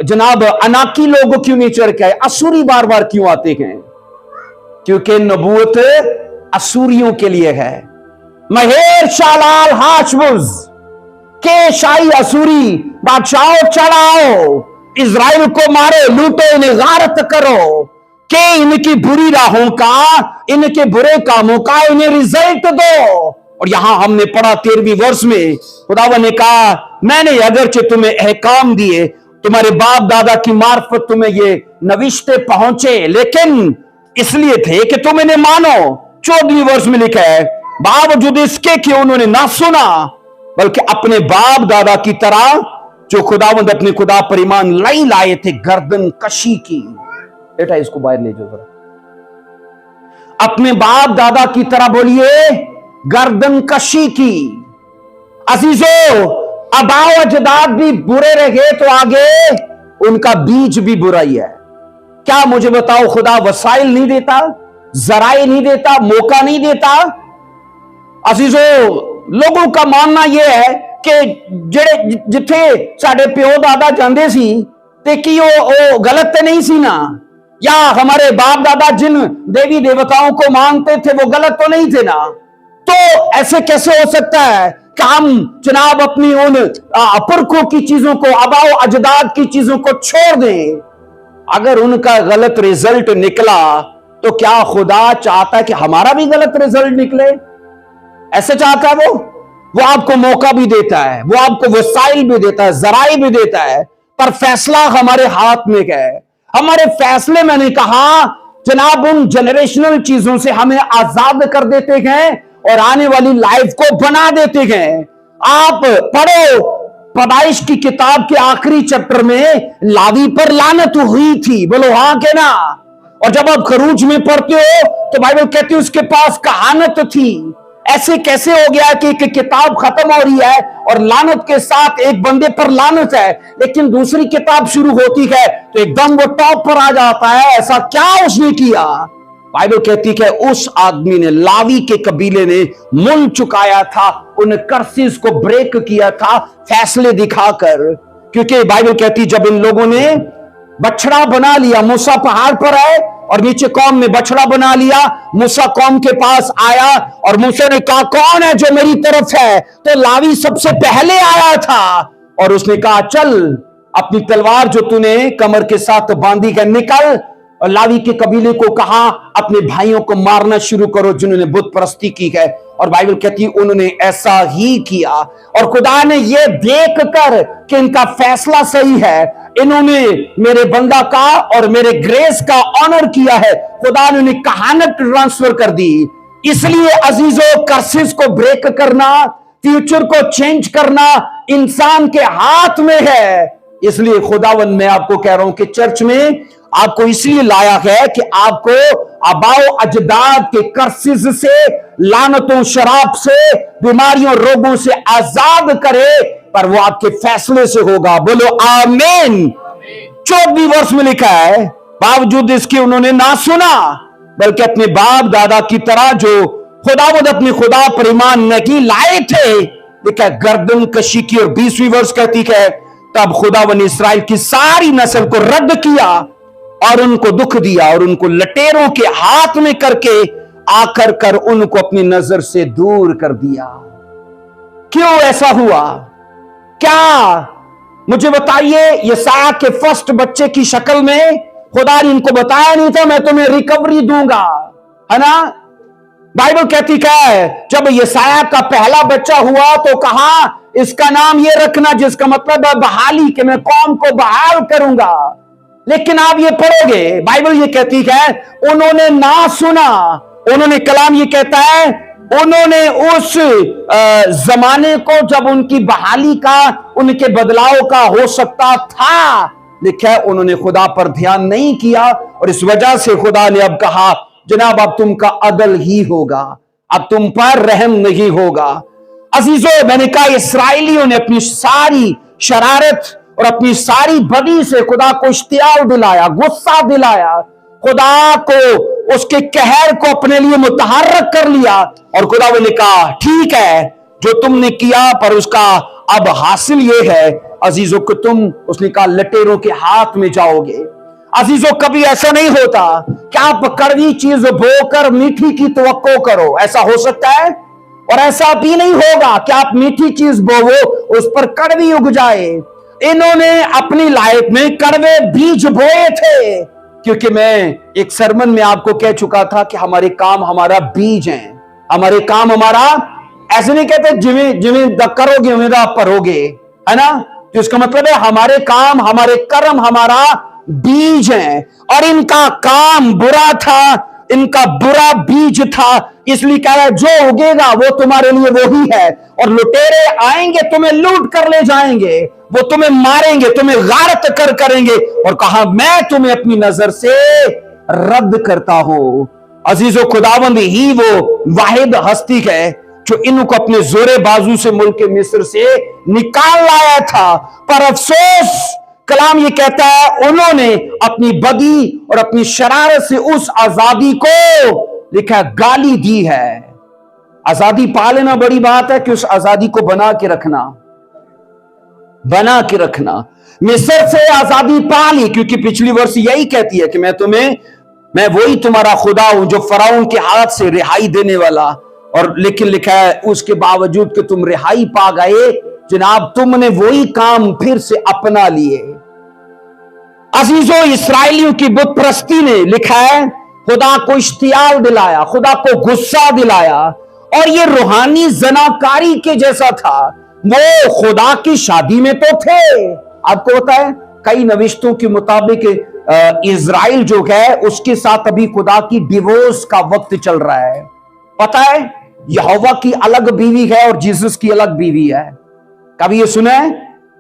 जनाब अनाकी लोग क्यों नहीं चढ़ के आए, असुरी बार बार क्यों आते हैं? क्योंकि नबूवत असुरियों के लिए है। महेर शालाल हाशमुज के शाही असुरी बादशाहों चढ़ाओ, इजराइल को मारो, लूटो, इन्हें गारत करो कि इनकी बुरी राहों का, इनके बुरे कामों का इन्हें रिजल्ट दो। और यहां हमने पढ़ा 13वीं वर्ष में खुदावंद ने कहा मैंने अगरचे तुम्हें अहकाम दिए, तुम्हारे बाप दादा की मार्फत तुम्हें ये नविश्ते पहुंचे, लेकिन इसलिए थे कि तुम इन्हें मानो। 14वीं वर्ष में लिखा है बावजूद इसके कि उन्होंने ना सुना बल्कि अपने बाप दादा की तरह जो खुदावंद अपने खुदा पर ईमान लाई लाए थे गर्दन कशी की। बेटा इसको बाहर ले जाओ जरा। अपने बाप दादा की तरह बोलिए गर्दन कशी की। अजीजों आबाओ अजदाद भी बुरे रहे तो आगे उनका बीज भी बुरा ही है। क्या मुझे बताओ खुदा वसाइल नहीं देता, जराए नहीं देता, मौका नहीं देता? अजीजों लोगों का मानना यह है کہ ਜਿਹੜੇ ਜਿੱਥੇ ਸਾਡੇ ਪਿਓ ਦਾਦਾ ਜਾਂਦੇ ਸੀ ਤੇ ਕੀ ਉਹ गलत तो नहीं सी ना, या हमारे बाप दादा जिन देवी देवताओं को मानते थे वो गलत तो नहीं थे ना। तो ऐसे कैसे हो सकता है कि हम जनाब अपनी उन पुरखों की चीजों को, आबाओ अजदाद की चीजों को छोड़ दें? अगर उनका गलत रिजल्ट निकला तो क्या खुदा चाहता है कि हमारा भी गलत रिजल्ट निकले? ऐसे चाहता है वो आपको मौका भी देता है, वो आपको वसाइल भी देता है, जराई भी देता है, पर फैसला हमारे हाथ में है। हमारे फैसले, मैंने कहा जनाब, उन जनरेशनल चीजों से हमें आजाद कर देते हैं और आने वाली लाइफ को बना देते हैं। आप पढ़ो पैदाइश की किताब के आखिरी चैप्टर में लावी पर लानत हुई थी, बोलो हाँ के ना। और जब आप खरूज में पढ़ते हो तो बाइबल कहती है उसके पास कहानत थी। ऐसे कैसे हो गया कि एक किताब खत्म हो रही है और लानत के साथ एक बंदे पर लानत है, लेकिन दूसरी किताब शुरू होती है तो एकदम वो टॉप पर आ जाता है? ऐसा क्या उसने किया? बाइबल कहती है उस आदमी ने, लावी के कबीले ने मुल चुकाया था, उन कर्सेस को ब्रेक किया था फैसले दिखाकर। क्योंकि बाइबल कहती जब इन लोगों ने बछड़ा बना लिया, मूसा पहाड़ पर है और नीचे कौम ने बछड़ा बना लिया, मूसा कौम के पास आया और मूसा ने कहा कौन है जो मेरी तरफ है? तो लावी सबसे पहले आया था और उसने कहा चल अपनी तलवार जो तूने कमर के साथ बांधी है निकल। और लावी के कबीले को कहा अपने भाइयों को मारना शुरू करो जिन्होंने बुत परस्ती की है। और बाइबल कहती है उन्होंने ऐसा ही किया और खुदा ने यह देखकर कि इनका फैसला सही है, इन्होंने मेरे बंदा का और मेरे ग्रेस का ऑनर किया है, खुदा ने उन्हें कहानत ट्रांसफर कर दी। इसलिए अजीजों, कर्सेस को ब्रेक करना, फ्यूचर को चेंज करना इंसान के हाथ में है। इसलिए खुदावन मैं आपको कह रहा हूं कि चर्च में आपको इसलिए लाया है कि आपको आबाओ अजदाद के कर्सेस से, लानतों, शराब से, बीमारियों, रोगों से आजाद करे, पर वो आपके फैसले से होगा। बोलो आमीन। 14वीं वर्ष में लिखा है बावजूद इसके उन्होंने ना सुना, बल्कि अपने बाप दादा की तरह जो खुदावंद अपने खुदा पर ईमान नहीं लाए थे, लिखा है गर्दन कशी की। और 20वीं वर्ष कहती है तब खुदावंद इस्राएल की सारी नस्ल को रद्द किया और उनको दुख दिया और उनको लटेरों के हाथ में करके आकर कर उनको अपनी नजर से दूर कर दिया। क्यों ऐसा हुआ? क्या मुझे बताइए? यशायाह के फर्स्ट बच्चे की शक्ल में खुदा ने इनको बताया नहीं था मैं तुम्हें रिकवरी दूंगा, है ना? बाइबल कहती क्या है, जब यशायाह का पहला बच्चा हुआ तो कहा इसका नाम ये रखना जिसका मतलब है बहाली, कि मैं कौम को बहाल करूंगा। लेकिन आप ये पढ़ोगे बाइबल ये कहती है उन्होंने ना सुना। उन्होंने, कलाम ये कहता है उन्होंने उस जमाने को जब उनकी बहाली का, उनके बदलाव का हो सकता था, लिखा है उन्होंने खुदा पर ध्यान नहीं किया और इस वजह से खुदा ने अब कहा जनाब अब तुमका अदल ही होगा, अब तुम पर रहम नहीं होगा। अजीजों, मैंने कहा इस्राएलियों ने अपनी सारी शरारत और अपनी सारी बदी से खुदा को इश्तियाल दिलाया, गुस्सा दिलाया, खुदा को उसके कहर को अपने लिए मुतहर्रक कर लिया और खुदा ने कहा ठीक है जो तुमने किया, पर उसका अब हासिल यह है अजीजों कि तुम, उसने कहा, लटेरों के हाथ में जाओगे। अजीजों, कभी ऐसा नहीं होता कि आप कड़वी चीज बोकर मीठी की तवक्को करो, ऐसा हो सकता है? और ऐसा भी नहीं होगा कि आप मीठी चीज बोवो उस पर कड़वी उग जाए। इन्होंने अपनी लाइफ में कड़वे बीज बोए थे, क्योंकि मैं एक सरमन में आपको कह चुका था कि हमारे काम हमारा बीज है, हमारे काम हमारा, ऐसे नहीं कहते जिਵੇਂ जिਵੇਂ करोगे उम्मीद आप परोगे, है ना? तो इसका मतलब है हमारे काम, हमारे कर्म हमारा बीज है और इनका काम बुरा था, इनका बुरा बीज था, इसलिए कह रहा है जो उगेगा वो तुम्हारे लिए वो ही है। और लुटेरे आएंगे तुम्हें लूट कर ले जाएंगे, वो तुम्हें मारेंगे, तुम्हें गारत कर करेंगे, और कहा मैं तुम्हें अपनी नजर से रद्द करता हूं। अजीजों, खुदावंद ही वो वाहिद हस्ती है जो इनको अपने जोरे बाजू से मुल्क मिस्र से निकाल लाया था। पर अफसोस, कलाम ये कहता है उन्होंने अपनी बदी और अपनी शरारत से उस आजादी को, लिखा, गाली दी है। आजादी पा लेना बड़ी बात है कि उस आजादी को बना के रखना बना के रखना। मिस्र से आजादी पा ली, क्योंकि पिछली वर्ष यही कहती है कि मैं वही तुम्हारा खुदा हूं जो फराउन के हाथ से रिहाई देने वाला। और लेकिन लिखा है उसके बावजूद कि तुम रिहाई पा गए, जनाब तुमने वही काम फिर से अपना लिए। अजीजों, इस्राएलियों की बुत परस्ती ने, लिखा है, खुदा को इश्तियाल दिलाया, खुदा को गुस्सा दिलाया, और ये रूहानी जनाकारी के जैसा था। वो खुदा की शादी में तो थे। आपको पता है कई नविश्तों के मुताबिक इजराइल जो है उसके साथ अभी खुदा की डिवोर्स का वक्त चल रहा है। पता है यहोवा की अलग बीवी है और जीसस की अलग बीवी है। कभी ये सुना है?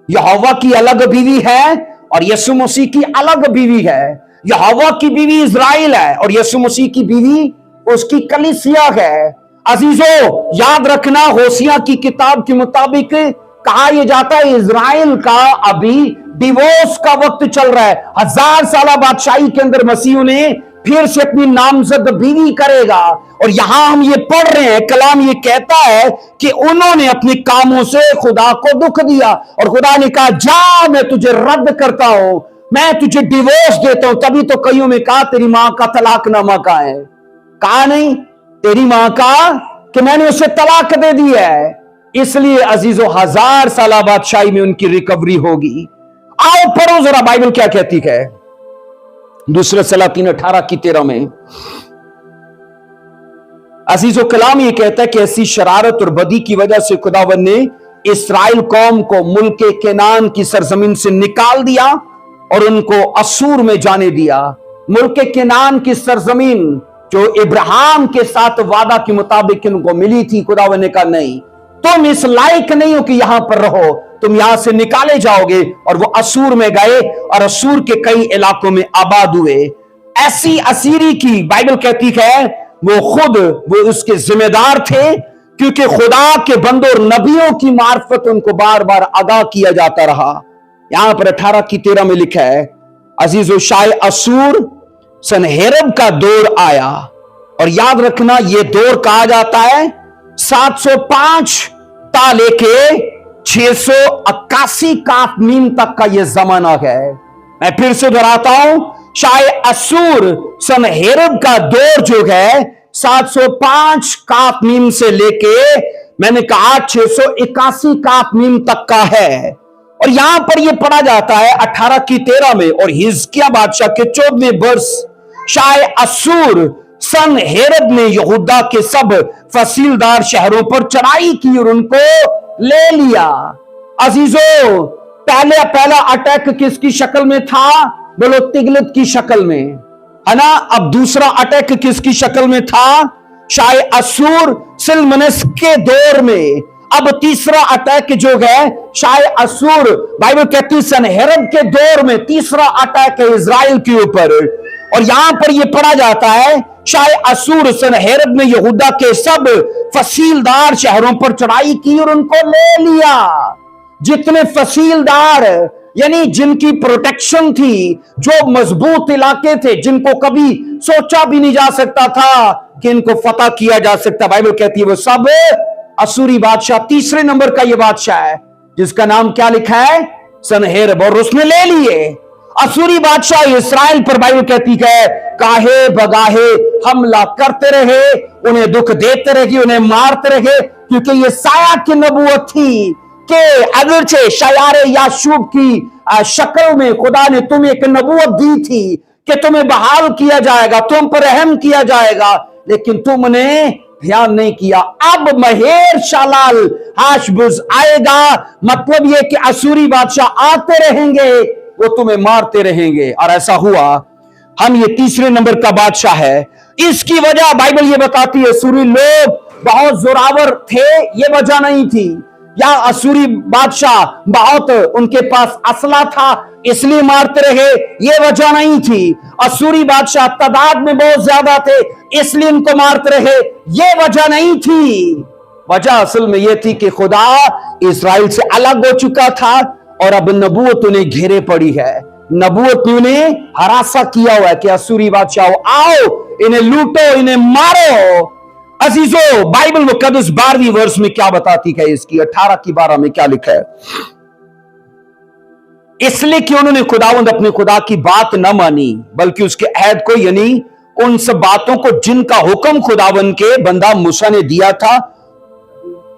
यहोवा की अलग बीवी है और यीशु मसीह की अलग बीवी है। यहोवा की बीवी इजराइल है और यीशु मसीह की बीवी उसकी कलीसिया है। अजीजों, याद रखना, होसिया की किताब के मुताबिक कहा यह जाता है इजराइल का अभी डिवोर्स का वक्त चल रहा है। 1000 साल बादशाही के अंदर मसीह ने फिर से अपनी नामजद बीवी करेगा। और यहां हम ये पढ़ रहे हैं, कलाम ये कहता है कि उन्होंने अपने कामों से खुदा को दुख दिया और खुदा ने कहा जा, मैं तुझे रद्द करता हूं, मैं तुझे डिवोर्स देता हूं। तभी तो कईयों में कहा तेरी मां का तलाकनामा कहां है? कहा नहीं तेरी मां का कि मैंने उसे तलाक दे दी है। इसलिए अजीजों 1000 साल बादशाही में उनकी रिकवरी होगी। आओ पढ़ो जरा बाइबल क्या कहती है। दूसरा सलातीन 18:13 में अजीजों कलाम ये कहता है कि ऐसी शरारत और बदी की वजह से खुदावंद ने इस्राएल कौम को मुल्क केनान की सरजमीन से निकाल दिया और उनको असूर में जाने दिया। मुल्क केनान की सरजमीन जो इब्राहिम के साथ वादा के मुताबिक उनको मिली थी, खुदावंद ने कहा नहीं, तुम इस लायक नहीं हो कि यहां पर रहो, तुम यहां से निकाले जाओगे। और वो असूर में गए और असूर के कई इलाकों में आबाद हुए। ऐसी असीरी की बाइबल कहती है वो उसके जिम्मेदार थे, क्योंकि खुदा के बंदों और नबियों की मार्फत उनको बार बार आगाह किया जाता रहा। यहां पर 18:13 में लिखा है अजीजों शाह असूर सनहेरब का दौर आया। और याद रखना ये दौर कहा जाता है 705 ता लेके 681 काफमीम तक का यह जमाना है। मैं फिर से दोहराता हूं, शाह असूर सनहेरब का दौर जो है 705 काफमीम से लेके मैंने कहा 681 काफमीम तक का है। और यहां पर यह पढ़ा जाता है 18:13 में, और हिजकिय्याह बादशाह के 14वें वर्ष शाह असूर सनहेरब ने यहूदा के सब फसीलदार शहरों पर चढ़ाई की और उनको ले लिया। अजीजों, पहला अटैक किसकी शक्ल में था? बोलो तिगलत की शक्ल में, है ना। अब दूसरा अटैक किसकी शक्ल में था? शाह असूर सिलमनस के दौर में। अब तीसरा अटैक जो है शाह असूर, बाइबल कहती है सनहेरब के दौर में तीसरा अटैक है इजराइल के ऊपर। और यहां पर यह पढ़ा जाता है शाह असूर सनहेरब ने यहूदा के सब फसीलदार शहरों पर चढ़ाई की और उनको ले लिया। जितने फसीलदार यानी जिनकी प्रोटेक्शन थी, जो मजबूत इलाके थे, जिनको कभी सोचा भी नहीं जा सकता था कि इनको फतह किया जा सकता, बाइबल कहती है वो सब असूरी बादशाह, तीसरे नंबर का ये बादशाह है जिसका नाम क्या लिखा है? सनहेरब। और उसने ले लिए। असूरी बादशाह इस्राएल पर बाइबल कहती है काहे बगाहे हमला करते रहे, उन्हें दुख देते रहे, उन्हें मारते रहे, क्योंकि ये साया की नबूवत थी कि अगरचे शायारे याशूब की शक्ल में खुदा ने तुम्हें एक नबूवत दी थी कि तुम्हें बहाल किया जाएगा, तुम पर रहम किया जाएगा, लेकिन तुमने ध्यान नहीं किया। अब महेर शालाल हाशबुज आएगा, मतलब यह कि असूरी बादशाह आते रहेंगे, वो तुम्हें मारते रहेंगे। और ऐसा हुआ। हम ये तीसरे नंबर का बादशाह है। इसकी वजह बाइबल ये बताती है असूरी लोग बहुत जोरावर थे, ये वजह नहीं थी, या असूरी बादशाह बहुत उनके पास असला था इसलिए मारते रहे, ये वजह नहीं थी। असूरी बादशाह तादाद में बहुत ज्यादा थे इसलिए उनको मारते रहे, ये वजह नहीं थी। वजह असल में यह थी कि खुदा इस्राएल से अलग हो चुका था और अब नबूवत उन्हें घेरे पड़ी है। नबूवत ने उन्हें हरासा किया हुआ है कि असूरी बादशाह आओ, इन्हें लूटो, इन्हें मारो। अजीजों, बाइबल मुकद्दस 12वीं वर्ष में क्या बताती है? इसकी 18 की 12 में क्या लिखा है? इसलिए कि उन्होंने खुदावंद अपने खुदा की बात न मानी, बल्कि उसके अहद को, यानी उन सब बातों को जिनका हुक्म खुदावंद के बंदा मूसा ने दिया था,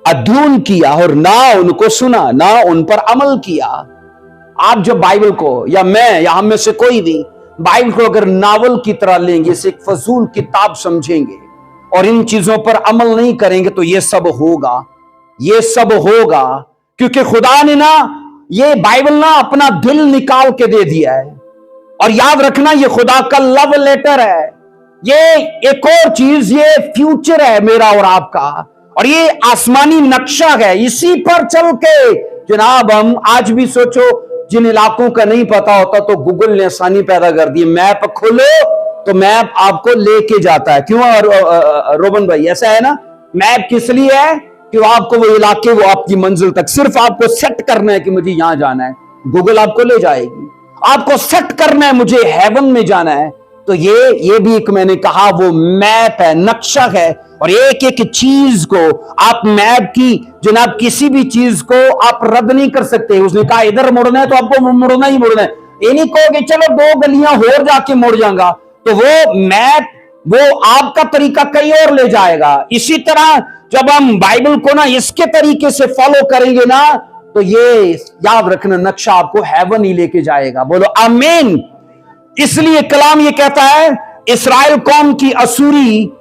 अध्ययन किया और ना उनको सुना, ना उन पर अमल किया। आप जब बाइबल को, या मैं, या हम में से कोई भी बाइबल को अगर नावल की तरह लेंगे, इसे एक फजूल किताब समझेंगे और इन चीजों पर अमल नहीं करेंगे, तो ये सब होगा, ये सब होगा। क्योंकि खुदा ने ना ये बाइबल ना अपना दिल निकाल के दे दिया है। और याद रखना, ये खुदा का लव लेटर है। ये एक और चीज, ये फ्यूचर है मेरा और आपका, और ये आसमानी नक्शा है। इसी पर चल के जनाब, हम आज भी सोचो, जिन इलाकों का नहीं पता होता तो गूगल ने आसानी पैदा कर दी। मैप खोलो तो मैप आपको लेके जाता है। क्यों रोबन भाई, ऐसा है ना? मैप किस लिए है? कि आपको वो इलाके, वो आपकी मंजिल तक, सिर्फ आपको सेट करना है कि मुझे यहां जाना है, गूगल आपको ले जाएगी। आपको सेट करना है मुझे हेवन में जाना है, तो ये भी एक, मैंने कहा, वो मैप है, नक्शा है। और एक एक चीज को आप मैप की, जनाब, किसी भी चीज को आप रद्द नहीं कर सकते। उसने कहा इधर मुड़ना है तो आपको मुड़ना ही मुड़ना है। ये नहीं कहोगे चलो 2 गलियां और जाके मुड़ जाऊंगा, तो वो मैप, वो आपका तरीका कहीं और ले जाएगा। इसी तरह जब हम बाइबल को ना इसके तरीके से फॉलो करेंगे ना, तो ये याद रखना, नक्शा आपको हेवन ही लेके जाएगा। बोलो आमीन। इसलिए कलाम ये कहता है, इस्राएल कौम की असुरी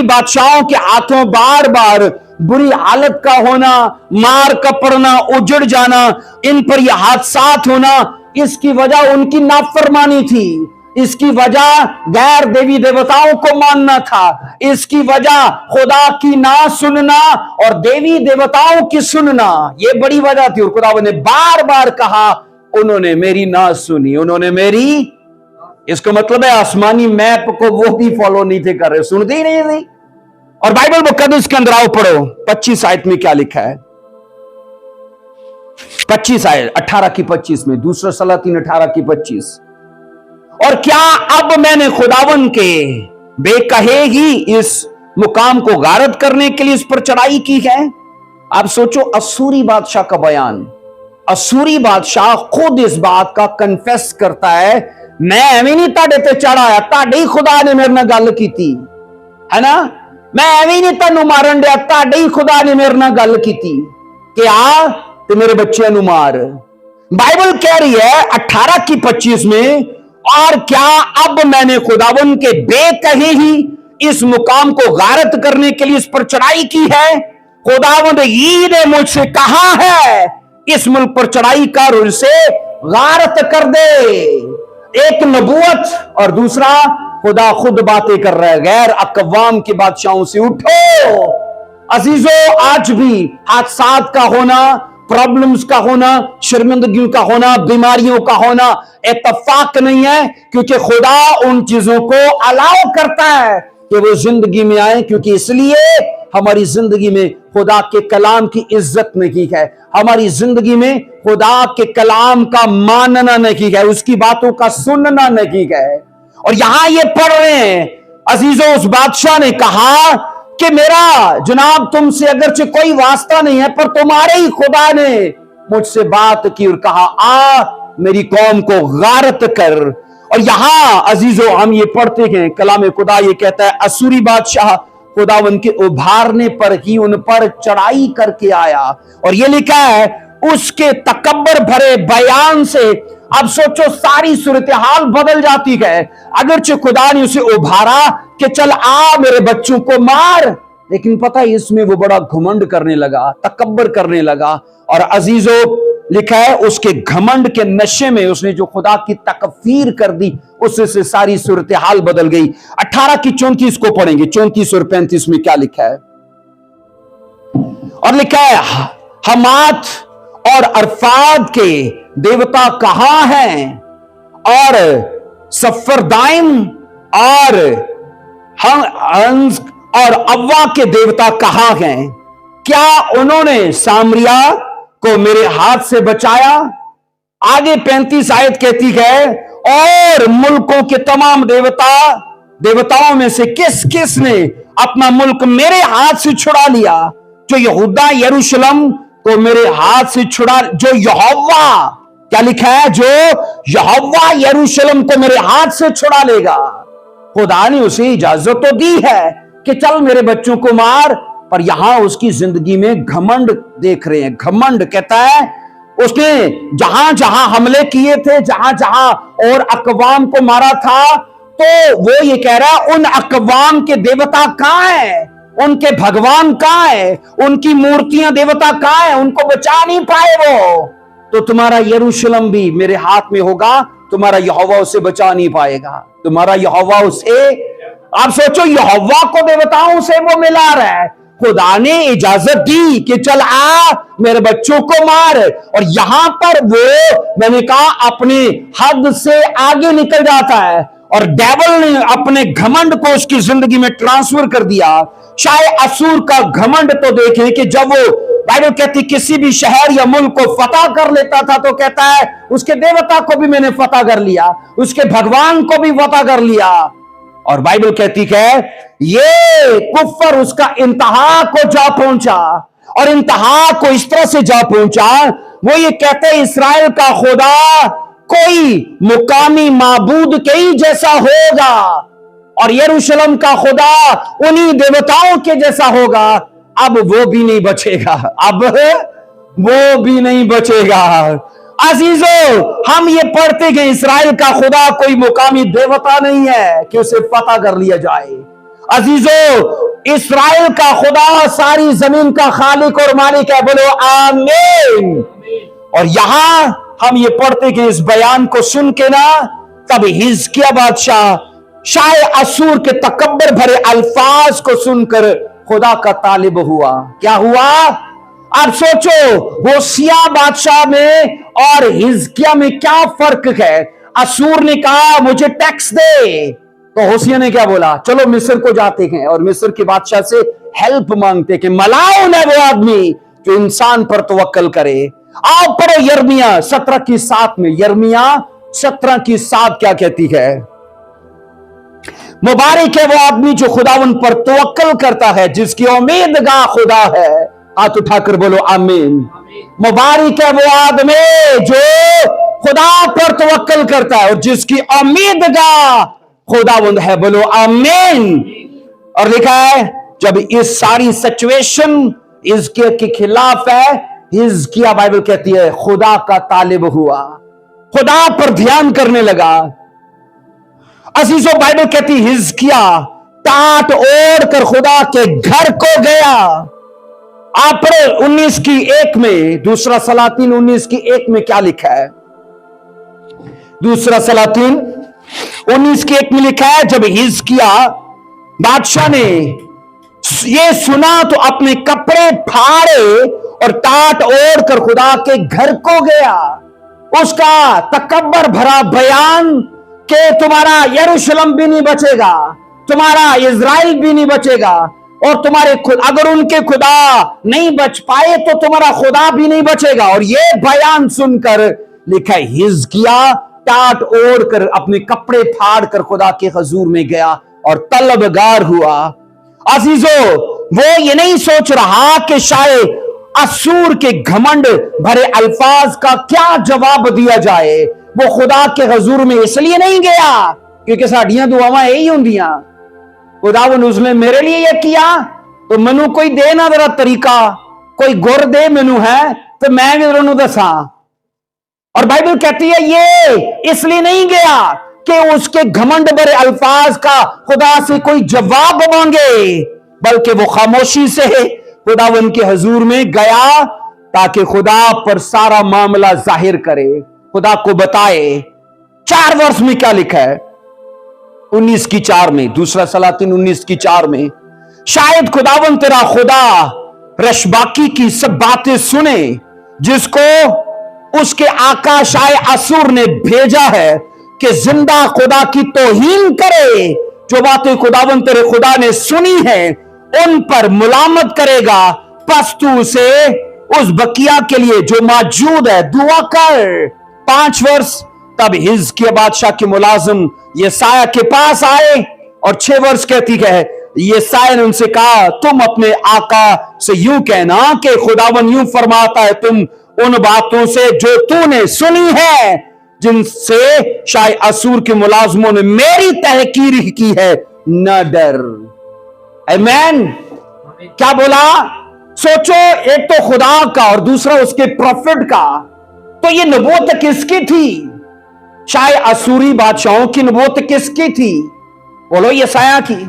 बादशाहों के हाथों बार बार बुरी हालत का होना, मार का पड़ना, उजड़ जाना, इन पर यह हादसात होना, इसकी वजह उनकी नाफरमानी थी। इसकी वजह गैर देवी देवताओं को मानना था। इसकी वजह खुदा की ना सुनना और देवी देवताओं की सुनना, यह बड़ी वजह थी। और खुदा ने बार बार कहा, उन्होंने मेरी ना सुनी, उन्होंने मेरी, इसका मतलब है आसमानी मैप को वो भी फॉलो नहीं थे कर रहे, सुनते ही नहीं थी। और बाइबल मुकद्दस के अंदर आओ पढ़ो, 25 आयत में क्या लिखा है? 25 आयत 18 की 25 में, दूसरा सलातीन 18 की 25। और क्या अब मैंने खुदावन के बेकहे ही इस मुकाम को गारत करने के लिए इस पर चढ़ाई की है? आप सोचो, असूरी बादशाह का बयान, असूरी बादशाह खुद इस बात का कन्फेस करता है, मैं भी नहीं ताड़े ते चढ़ाया, ताड़े ही खुदा ने मेरे नाल गल की थी, है ना? मैं भी नहीं तेनू मारन दिया, ताड़े ही खुदा ने मेरे नाल गल की थी कि आ ते मेरे बच्चे नु मार। बाइबल कह रही है 18 की 25 में, और क्या अब मैंने खुदावन के बेकहे ही इस मुकाम को गारत करने के लिए इस पर चढ़ाई की है? खुदावंद ई ने मुझसे कहा है, इस मुल्क पर चढ़ाई कर, उनसे गारत कर दे। एक नबूवत और दूसरा खुदा खुद बातें कर रहा है, गैर अकवाम के बादशाहों से उठो। अजीजों, आज भी हादसात का होना, प्रॉब्लम्स का होना, शर्मिंदगियों का होना, बीमारियों का होना इत्तफाक नहीं है, क्योंकि खुदा उन चीजों को अलाउ करता है कि वो जिंदगी में आए, क्योंकि इसलिए हमारी जिंदगी में खुदा के कलाम की इज्जत नहीं है, हमारी जिंदगी में खुदा के कलाम का मानना नहीं है, उसकी बातों का सुनना नहीं है। और यहां ये पढ़ रहे हैं अजीजों, उस बादशाह ने कहा कि मेरा जनाब तुमसे अगरचे कोई वास्ता नहीं है, पर तुम्हारे ही खुदा ने मुझसे बात की और कहा, आ मेरी कौम को गारत कर। और यहां अजीजों हम ये पढ़ते हैं, कलाम खुदा ये कहता है, असूरी बादशाह खुदावन के उभारने पर ही उन पर चढ़ाई करके आया। और ये लिखा है, उसके तकब्बर भरे बयान से, अब सोचो सारी सूरत हाल बदल जाती है। अगरचे खुदा ने उसे उभारा कि चल आ मेरे बच्चों को मार, लेकिन पता है इसमें वो बड़ा घमंड करने लगा, तकब्बर करने लगा। और अजीजों लिखा है, उसके घमंड के नशे में उसने जो खुदा की तकफीर कर दी, उससे सारी सूरत हाल बदल गई। 18 की 34 को पढ़ेंगे, 34 और 35 में क्या लिखा है? और लिखा है, हमात और अरफाद के देवता कहां हैं, और सफरदाइम और हंस और अव्वा के देवता कहां हैं? क्या उन्होंने सामरिया को मेरे हाथ से बचाया? आगे 35 आयत कहती है, और मुल्कों के तमाम देवताओं में से किस किस ने अपना मुल्क मेरे हाथ से छुड़ा लिया? जो यहूदा यरूशलेम को मेरे हाथ से छुड़ा, जो यहोवा क्या लिखा है? जो यहोवा यरूशलेम को मेरे हाथ से छुड़ा लेगा। खुदा ने उसे इजाजत तो दी है कि चल मेरे बच्चों को मार, पर यहां उसकी जिंदगी में घमंड देख रहे हैं। घमंड कहता है उसने जहां जहां हमले किए थे, जहां जहां और अकवाम को मारा था, तो वो ये कह रहा है उन अकवाम के देवता कहां है, उनके भगवान कहां है, उनकी मूर्तियां देवता कहां है, उनको बचा नहीं पाए वो। तो तुम्हारा यरूशलेम भी मेरे हाथ में होगा, तुम्हारा यहोवा उसे बचा नहीं पाएगा। तुम्हारा यहोवा उसे, आप सोचो, यहोवा को देवताओं से वो मिला रहा है। खुदा ने इजाजत दी कि चल आ मेरे बच्चों को मार, और यहां पर वो, मैंने कहा, अपने हद से आगे निकल जाता है और डेविल ने अपने घमंड को उसकी जिंदगी में ट्रांसफर कर दिया। शायद असूर का घमंड तो देखें कि जब वो, बाइबल कहती, किसी भी शहर या मुल्क को फतह कर लेता था तो कहता है उसके देवता को भी मैंने फतह कर लिया, उसके भगवान को भी फतह कर लिया। और बाइबल कहती है ये कुफर उसका इंतहा को जा पहुंचा, और इंतहा को इस तरह से जा पहुंचा, वो ये कहते हैं इस्राएल का खुदा कोई मुकामी माबूद के ही जैसा होगा, और यरूशलेम का खुदा उन्हीं देवताओं के जैसा होगा। अब वो भी नहीं बचेगा, अब वो भी नहीं बचेगा। अजीजों, हम ये पढ़ते कि इस्राएल का खुदा कोई मुकामी देवता नहीं है कि उसे फतह कर लिया जाए। अजीजों, इस्राएल का खुदा सारी जमीन का खालिक और मालिक है। बोलो आमीन। और यहां हम ये पढ़ते कि इस बयान को सुन के ना, तब हिजकिय्याह बादशाह शायद असूर के तकब्बर भरे अल्फाज को सुनकर खुदा का तालिब हुआ। क्या हुआ? आप सोचो, होशिय्याह बादशाह में और हिजकिय्याह में क्या फर्क है? असूर ने कहा मुझे टैक्स दे, तो होशिय्याह ने क्या बोला? चलो मिस्र को जाते हैं और मिस्र के बादशाह से हेल्प मांगते कि मलाउन है वो आदमी जो इंसान पर तवक्कल करे। आओ पढ़ो यिर्मयाह 17:7 में। यिर्मयाह 17:7 क्या कहती है? मुबारक है वो आदमी जो खुदावन पर तवक्कल करता है, जिसकी उम्मीदगाह खुदा है। हाथ उठाकर बोलो आमीन। मुबारक है वो आदमी जो खुदा पर तवक्कल करता है और जिसकी उम्मीदगाह खुदावंद है। बोलो आमीन। और लिखा है जब इस सारी सिचुएशन हिजकिय्याह के खिलाफ है, हिजकिय्याह, बाइबल कहती है, खुदा का तालिब हुआ, खुदा पर ध्यान करने लगा। अजीजों, बाइबल कहती हिजकिय्याह टाट ओढ़ कर खुदा के घर को गया। आप पढ़ो 19:1 में, दूसरा सलातीन 19:1 में क्या लिखा है? दूसरा सलातीन 19:1 में लिखा है, जब हिजकिय्याह बादशाह ने ये सुना तो अपने कपड़े फाड़े और टाट ओढ़ कर खुदा के घर को गया। उसका तकब्बर भरा बयान कि तुम्हारा यरूशलेम भी नहीं बचेगा, तुम्हारा इज़राइल भी नहीं बचेगा, और तुम्हारे खुद, अगर उनके खुदा नहीं बच पाए तो तुम्हारा खुदा भी नहीं बचेगा। और ये बयान सुनकर लिखा है हिजकिय्याह टाट ओढ़ कर अपने कपड़े फाड़ कर खुदा के हुजूर में गया और तलबगार हुआ। अजीजों, वो ये नहीं सोच रहा कि शायद असूर के घमंड भरे अल्फाज का क्या जवाब दिया जाए। वो खुदा के हुजूर में इसलिए नहीं गया क्योंकि साडियां दुआवां यही होंदियां, खुदावन उसने मेरे लिए ये किया तो मैनू कोई दे ना जरा तरीका, कोई गुर दे मैनू है तो मैं भी उन्होंने दसा। और बाइबल कहती है ये इसलिए नहीं गया कि उसके घमंड भरे अल्फाज का खुदा से कोई जवाब मांगे, बल्कि वो खामोशी से खुदावन के हुजूर में गया ताकि खुदा पर सारा मामला जाहिर करे, खुदा को बताए। 4 वर्ष में क्या लिखा है? 19:4 में, दूसरा सलातीन 19:4 में, शायद खुदावन तेरा खुदा रशबाकी की सब बातें सुने जिसको उसके आका शायद असूर ने भेजा है कि जिंदा खुदा की तौहीन करे। जो बातें खुदावन तेरे खुदा ने सुनी है उन पर मुलामत करेगा, बस तू उसे उस बकिया के लिए जो मौजूद है दुआ कर। 5 वर्ष तब हिजकिय्याह बादशाह के मुलाजिम यशायाह के पास आए और 6 वर्ष कहती है यशायाह ने उनसे कहा तुम अपने आका से यूं कहना कि खुदावन यूं फरमाता है, तुम उन बातों से जो तूने सुनी है, जिनसे शायद असूर के मुलाजमों ने मेरी तहकीर की है, न डर। आमीन। क्या बोला? सोचो, एक तो खुदा का और दूसरा उसके प्रॉफिट का। तो ये नबूवत किसकी थी? शायद असूरी बादशाहों की नबूवत किसकी थी? बोलो, यशायाह की।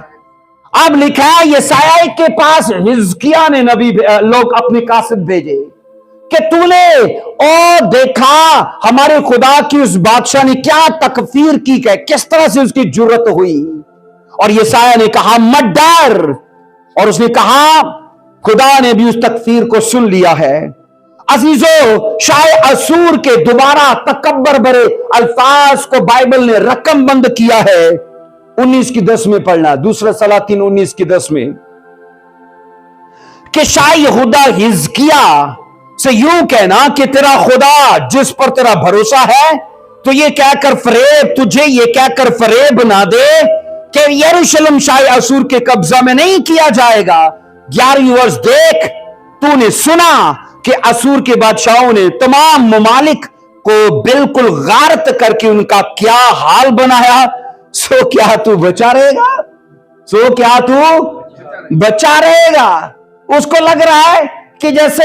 अब लिखा है यशायाह के पास हिजकिय्याह ने नबी लोग अपने कासिद भेजे कि तूने और देखा हमारे खुदा की उस बादशाह ने क्या तकफीर की है, किस तरह से उसकी जुर्रत हुई। और यशायाह ने कहा मत डर, और उसने कहा खुदा ने भी उस तकफीर को सुन लिया है। अजीजों, शायद असूर के दोबारा तकब्बर भरे अल्फाज को बाइबल ने रकम बंद किया है। 19:10 में पढ़ना, दूसरा सलातीन 19:10 में, कि शायद यहूदा हिजकिय्याह से यूं कहना कि तेरा खुदा जिस पर तेरा भरोसा है, तो ये कहकर फरेब, तुझे ये कहकर फरेब ना दे कि यरूशलेम शायद असूर के कब्जा में नहीं किया जाएगा। 11वीं वर्ष देख, तूने सुना कि असूर के बादशाहों ने तमाम ममालिक को बिल्कुल गारत करके उनका क्या हाल बनाया, सो क्या तू बचा रहेगा? सो क्या तू बचा रहेगा? उसको लग रहा है कि जैसे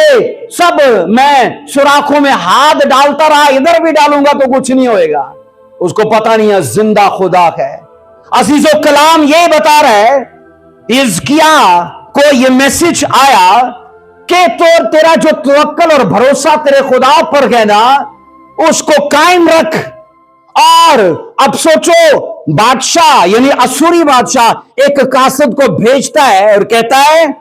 सब मैं सुराखों में हाथ डालता रहा, इधर भी डालूंगा तो कुछ नहीं होएगा। उसको पता नहीं है जिंदा खुदा है। अजीजों, कलाम ये बता रहा है, हिजकिय्याह को ये मैसेज आया कि तो तेरा जो तवक्कल और भरोसा तेरे खुदा पर है ना, उसको कायम रख। और अब सोचो, बादशाह यानी असूरी बादशाह एक कासिद को भेजता है और कहता है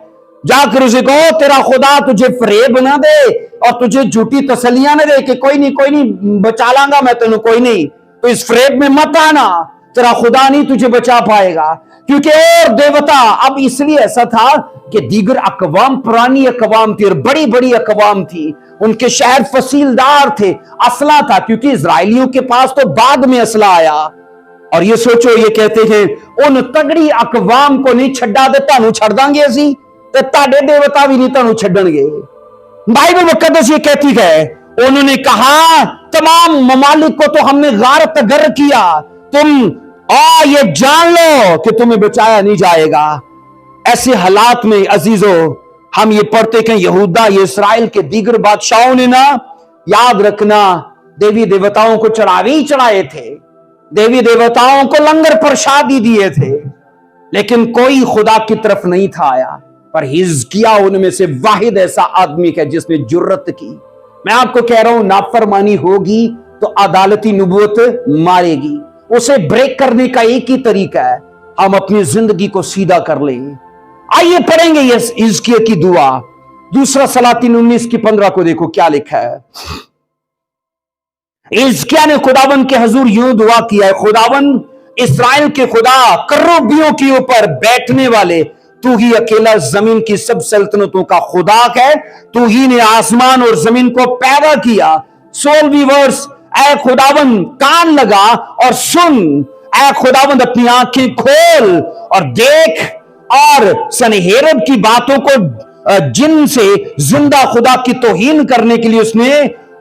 जाकर उसे कहो तेरा खुदा तुझे फरेब ना दे और तुझे झूठी तसलियां ना दे कि कोई नहीं बचा लांगा मैं तेनू, कोई नहीं, तो इस फरेब में मत आना, तेरा खुदा नहीं तुझे बचा पाएगा। क्योंकि और देवता, अब इसलिए ऐसा था कि दीगर अकवाम पुरानी अकवाम थी और बड़ी बड़ी अकवाम थी, उनके शहर फसीलदार थे, असला था, क्योंकि इजराइलियों के पास तो बाद में असला आया। और ये सोचो, ये कहते हैं उन तगड़ी अकवाम को नहीं छड्डा दे, तानू छड़ दांगे असी, ते ताडे देवता भी नहीं तानू छड्डणगे। बाइबल मुकद्दस ये कहती है, उन्होंने कहा तमाम ममालिक को तो हमने गारत गर किया, तुम ये जान लो कि तुम्हें बचाया नहीं जाएगा। ऐसे हालात में अजीजों, हम ये पढ़ते कि यहूदा ये इस्राएल के दीगर बादशाहों ने ना, याद रखना, देवी देवताओं को चढ़ावे ही चढ़ाए थे, देवी देवताओं को लंगर प्रसादी दिए थे, लेकिन कोई खुदा की तरफ नहीं था आया। पर हिजकिय्याह उनमें से वाहिद ऐसा आदमी है जिसने जुर्रत की। मैं आपको कह रहा हूं, नाफरमानी होगी तो अदालती नबूवत मारेगी। उसे ब्रेक करने का एक ही तरीका है, हम अपनी जिंदगी को सीधा कर लें। आइए पढ़ेंगे हिजकिय्याह की दुआ, दूसरा सलातीन 19:15 को देखो क्या लिखा है। हिजकिय्याह ने खुदावन के हुजूर यूं दुआ किया है, खुदावन इस्राएल के खुदा, करूबियों के ऊपर बैठने वाले, तू ही अकेला जमीन की सब सल्तनतों का खुदा है, तू ही ने आसमान और जमीन को पैदा किया। 16वीं वर्ष, ऐ खुदावन कान लगा और सुन, ऐ खुदावन अपनी आंखें खोल और देख, और सनहेरब की बातों को जिनसे जिंदा खुदा की तौहीन करने के लिए उसने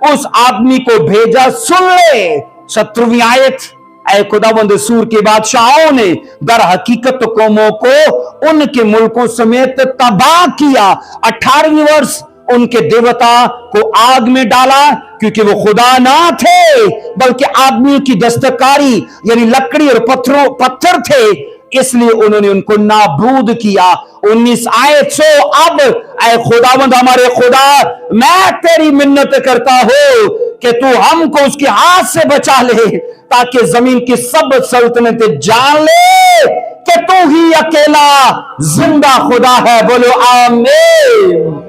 उस आदमी को भेजा, सुन ले। 17वीं आयत, ऐ खुदावंद सूर के बादशाहों ने दर हकीकत कौमों को उनके मुल्कों समेत तबाह किया। 18वीं वर्ष, उनके देवता को आग में डाला, क्योंकि वो खुदा ना थे बल्कि आदमियों की दस्तकारी यानी लकड़ी और पत्थर थे, इसलिए उन्होंने उनको नाबूद किया। 19 आयत, सो अब ऐ खुदावंद हमारे खुदा, मैं तेरी मिन्नत करता हूं कि तू हमको उसके हाथ से बचा ले, ताकि जमीन की सब सल्तनतें जान ले कि तू ही अकेला जिंदा खुदा है। बोलो आमीन।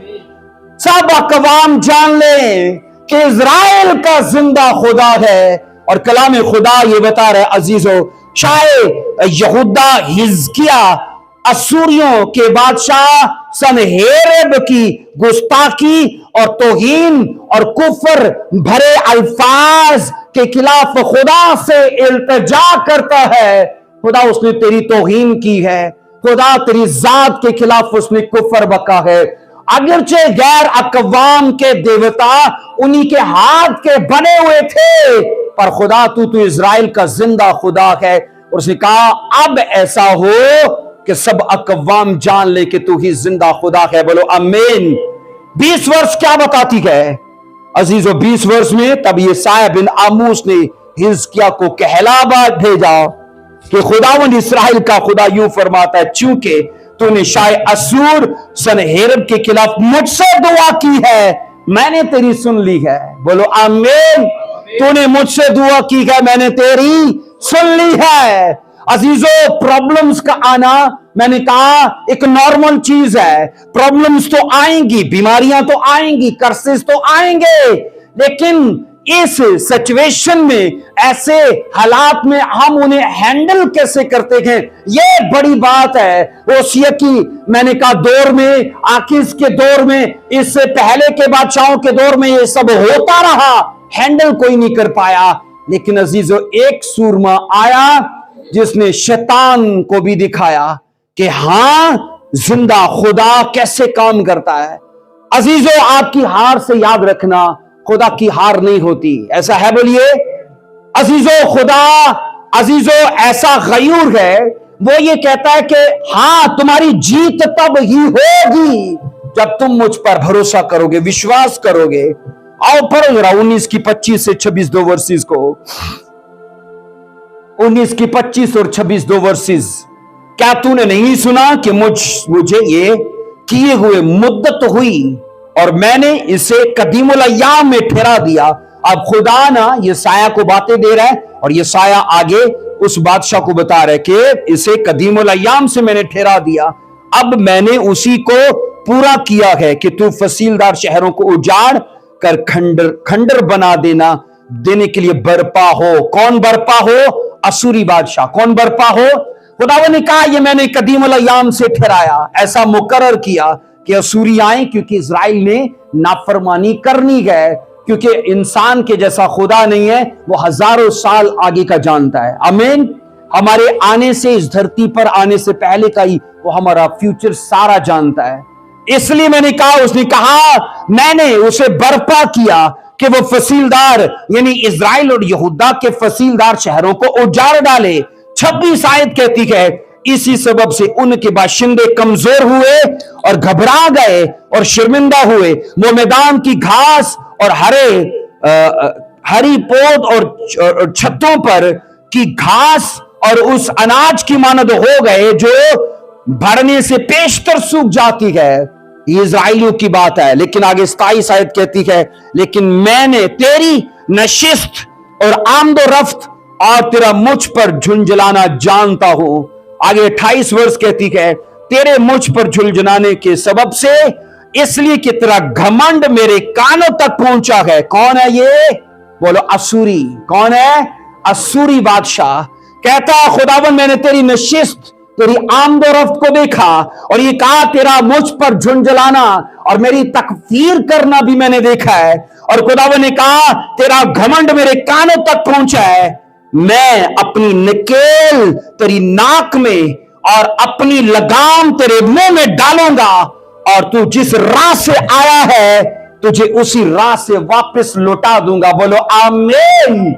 सब अकवाम जान ले कि इज़राइल का जिंदा खुदा है। और कलाम खुदा ये बता रहे अजीजों, शायद यहूदा हिजकिय्याह असूरियों के बादशाह सनहेरेब की गुस्ताखी और तौहीन और कुफर भरे अल्फाज के खिलाफ खुदा से इल्तिजा करता है। खुदा उसने तेरी तौहीन की है, खुदा तेरी जात के खिलाफ उसने कुफर बका है, अगरचे गैर अकवाम के देवता उन्हीं के हाथ के बने हुए थे, पर खुदा तू इजराइल का जिंदा खुदा है। और उसने कहा अब ऐसा हो कि सब अकवाम जान ले कि तू ही जिंदा खुदा है। बोलो आमीन। 20 वर्ष क्या बताती है अजीजों? 20 वर्ष में तब यशायाह बिन आमोस ने हिजकिय्याह को कहला भेजा कि खुदावंद इस्राएल का खुदा यूं फरमाता है, चूंकि तूने शाय असूर सनहेरब के खिलाफ मुझसे दुआ की है, मैंने तेरी सुन ली है। बोलो आमीन। तूने मुझसे दुआ की है, मैंने तेरी सुन ली है। अजीजों, प्रॉब्लम्स का आना मैंने कहा एक नॉर्मल चीज है। प्रॉब्लम्स तो आएंगी, बीमारियां तो आएंगी, कर्सेस तो आएंगे, लेकिन इस सिचुएशन में, ऐसे हालात में हम उन्हें हैंडल कैसे करते हैं, ये बड़ी बात है। ओसिया की मैंने कहा दौर में, आकिस के दौर में, इससे पहले के बादशाहों के दौर में ये सब होता रहा, हैंडल कोई नहीं कर पाया। लेकिन अजीजों, एक सूरमा आया जिसने शैतान को भी दिखाया कि हां, जिंदा खुदा कैसे काम करता है। अजीजों, आपकी हार से याद रखना, खुदा की हार नहीं होती। ऐसा है? बोलिए। अजीजों, खुदा अजीजों ऐसा गयूर है, वो ये कहता है कि हां, तुम्हारी जीत तब ही होगी जब तुम मुझ पर भरोसा करोगे, विश्वास करोगे। आओ पढ़ो जरा 19 की 25 से 26 दो वर्सेस को। 19 की 25 और 26 दो वर्सेस। क्या तूने नहीं सुना कि मुझे ये किए हुए मुद्दत हुई और मैंने इसे कदीमुल अय्याम में ठहरा दिया। अब खुदा ना यशायाह को बातें दे रहा है और यशायाह आगे उस बादशाह को बता रहा है कि इसे कदीमुल अय्याम से मैंने ठहरा दिया। अब मैंने उसी को पूरा किया है कि तू फसीलदार शहरों को उजाड़ कर खंडर बना देने के लिए बरपा हो। कौन बरपा हो? असूरी बादशाह। कौन बरपा हो? खुदावंद ने कहा ये मैंने कदीमुल अय्याम से ठहराया, ऐसा मुकर्रर किया कि असूरी आए, क्योंकि इजराइल ने नाफरमानी करनी है, क्योंकि इंसान के जैसा खुदा नहीं है, वो हजारों साल आगे का जानता है। आमीन। हमारे आने से, इस धरती पर आने से पहले का ही वो हमारा फ्यूचर सारा जानता है। इसलिए मैंने कहा, उसने कहा मैंने उसे बर्पा किया कि वो फसीलदार यानी इजराइल और यहूदा के फसीलदार शहरों को उजाड़ डाले। 26 आयत कहती है इसी सबब से उनके बाशिंदे कमजोर हुए और घबरा गए और शर्मिंदा हुए। वो मैदान की घास और हरी पौध और छतों पर की घास और उस अनाज की मानद हो गए जो भरने से पेशतर सूख जाती है। ये इजराइलियों की बात है। लेकिन आगे 27 आयत कहती है, लेकिन मैंने तेरी नशिस्त और आमदो रफ्त और तेरा मुझ पर झुंझलाना जानता हूं। आगे 28 वर्ष कहती है, तेरे मुझ पर झुंझलाने के सबब से, इसलिए कि तेरा घमंड मेरे कानों तक पहुंचा है। कौन है ये? बोलो असूरी। कौन है? असूरी बादशाह। कहता है खुदावन मैंने तेरी नशिस्त, तेरी आमदोरफ्त को देखा और ये कहा तेरा मुझ पर झुंझलाना और मेरी तकफीर करना भी मैंने देखा है। और खुदावन ने कहा तेरा घमंड मेरे कानों तक पहुंचा है। मैं अपनी नकेल तेरी नाक में और अपनी लगाम तेरे मुंह में डालूंगा और तू जिस राह से आया है तुझे उसी राह से वापस लौटा दूंगा। बोलो आमीन।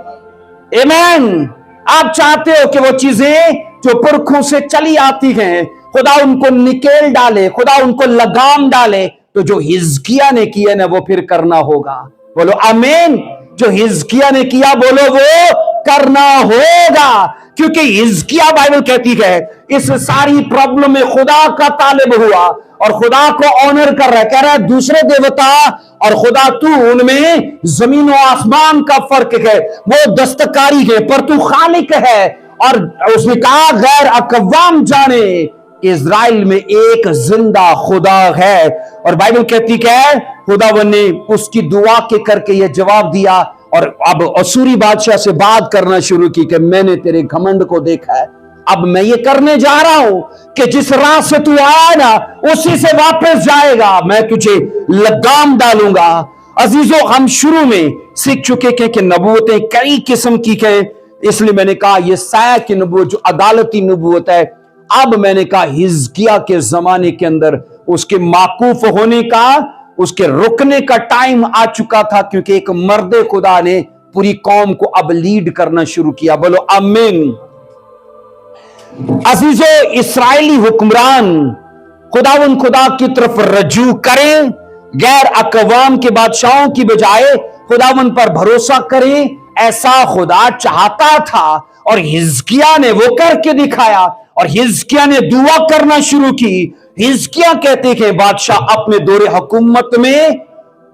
आमीन। आप चाहते हो कि वो चीजें जो पुरखों से चली आती हैं, खुदा उनको निकेल डाले, खुदा उनको लगाम डाले, तो जो हिजकिय्याह ने किया ना वो फिर करना होगा। बोलो आमीन। जो हिजकिय्याह ने किया बोलो वो करना होगा, क्योंकि हिजकिय्याह बाइबल कहती है इस सारी प्रॉब्लम में खुदा का तालिब हुआ और खुदा को ऑनर कर रहा है। कह रहा है दूसरे देवता और खुदा तू, उनमें जमीन और आसमान का फर्क है। वो दस्तकारी है पर तू खालिक है। और उसने कहा गैर अकवाम जाने इजराइल में एक जिंदा खुदा है। और बाइबल कहती है खुदावन ने उसकी दुआ के करके यह जवाब दिया और अब असूरी बादशाह से बात करना शुरू की कि मैंने तेरे घमंड को देखा है, अब मैं ये करने जा रहा हूं कि जिस राह से तू आया ना उसी से वापस जाएगा, मैं तुझे लगाम डालूंगा। अजीजों, हम शुरू में सीख चुके हैं कि नबूवतें कई किस्म की है, इसलिए मैंने कहा ये साया की नबूवत जो अदालती नबूवत है। अब मैंने कहा हिजकिय्याह के जमाने के अंदर उसके माकूफ होने का, उसके रुकने का टाइम आ चुका था, क्योंकि एक मर्द खुदा ने पूरी कौम को अब लीड करना शुरू किया। बोलो आमीन। अजीजो, इस्राएली हुक्मरान खुदा की तरफ रजू करें, गैर अकवाम के बादशाहों की बजाय खुदावन पर भरोसा करें, ऐसा खुदा चाहता था। और हिजकिया ने वो करके दिखाया, और हिजकिया ने दुआ करना शुरू की। हिजकिया कहते हैं बादशाह अपने दौरे हुकूमत में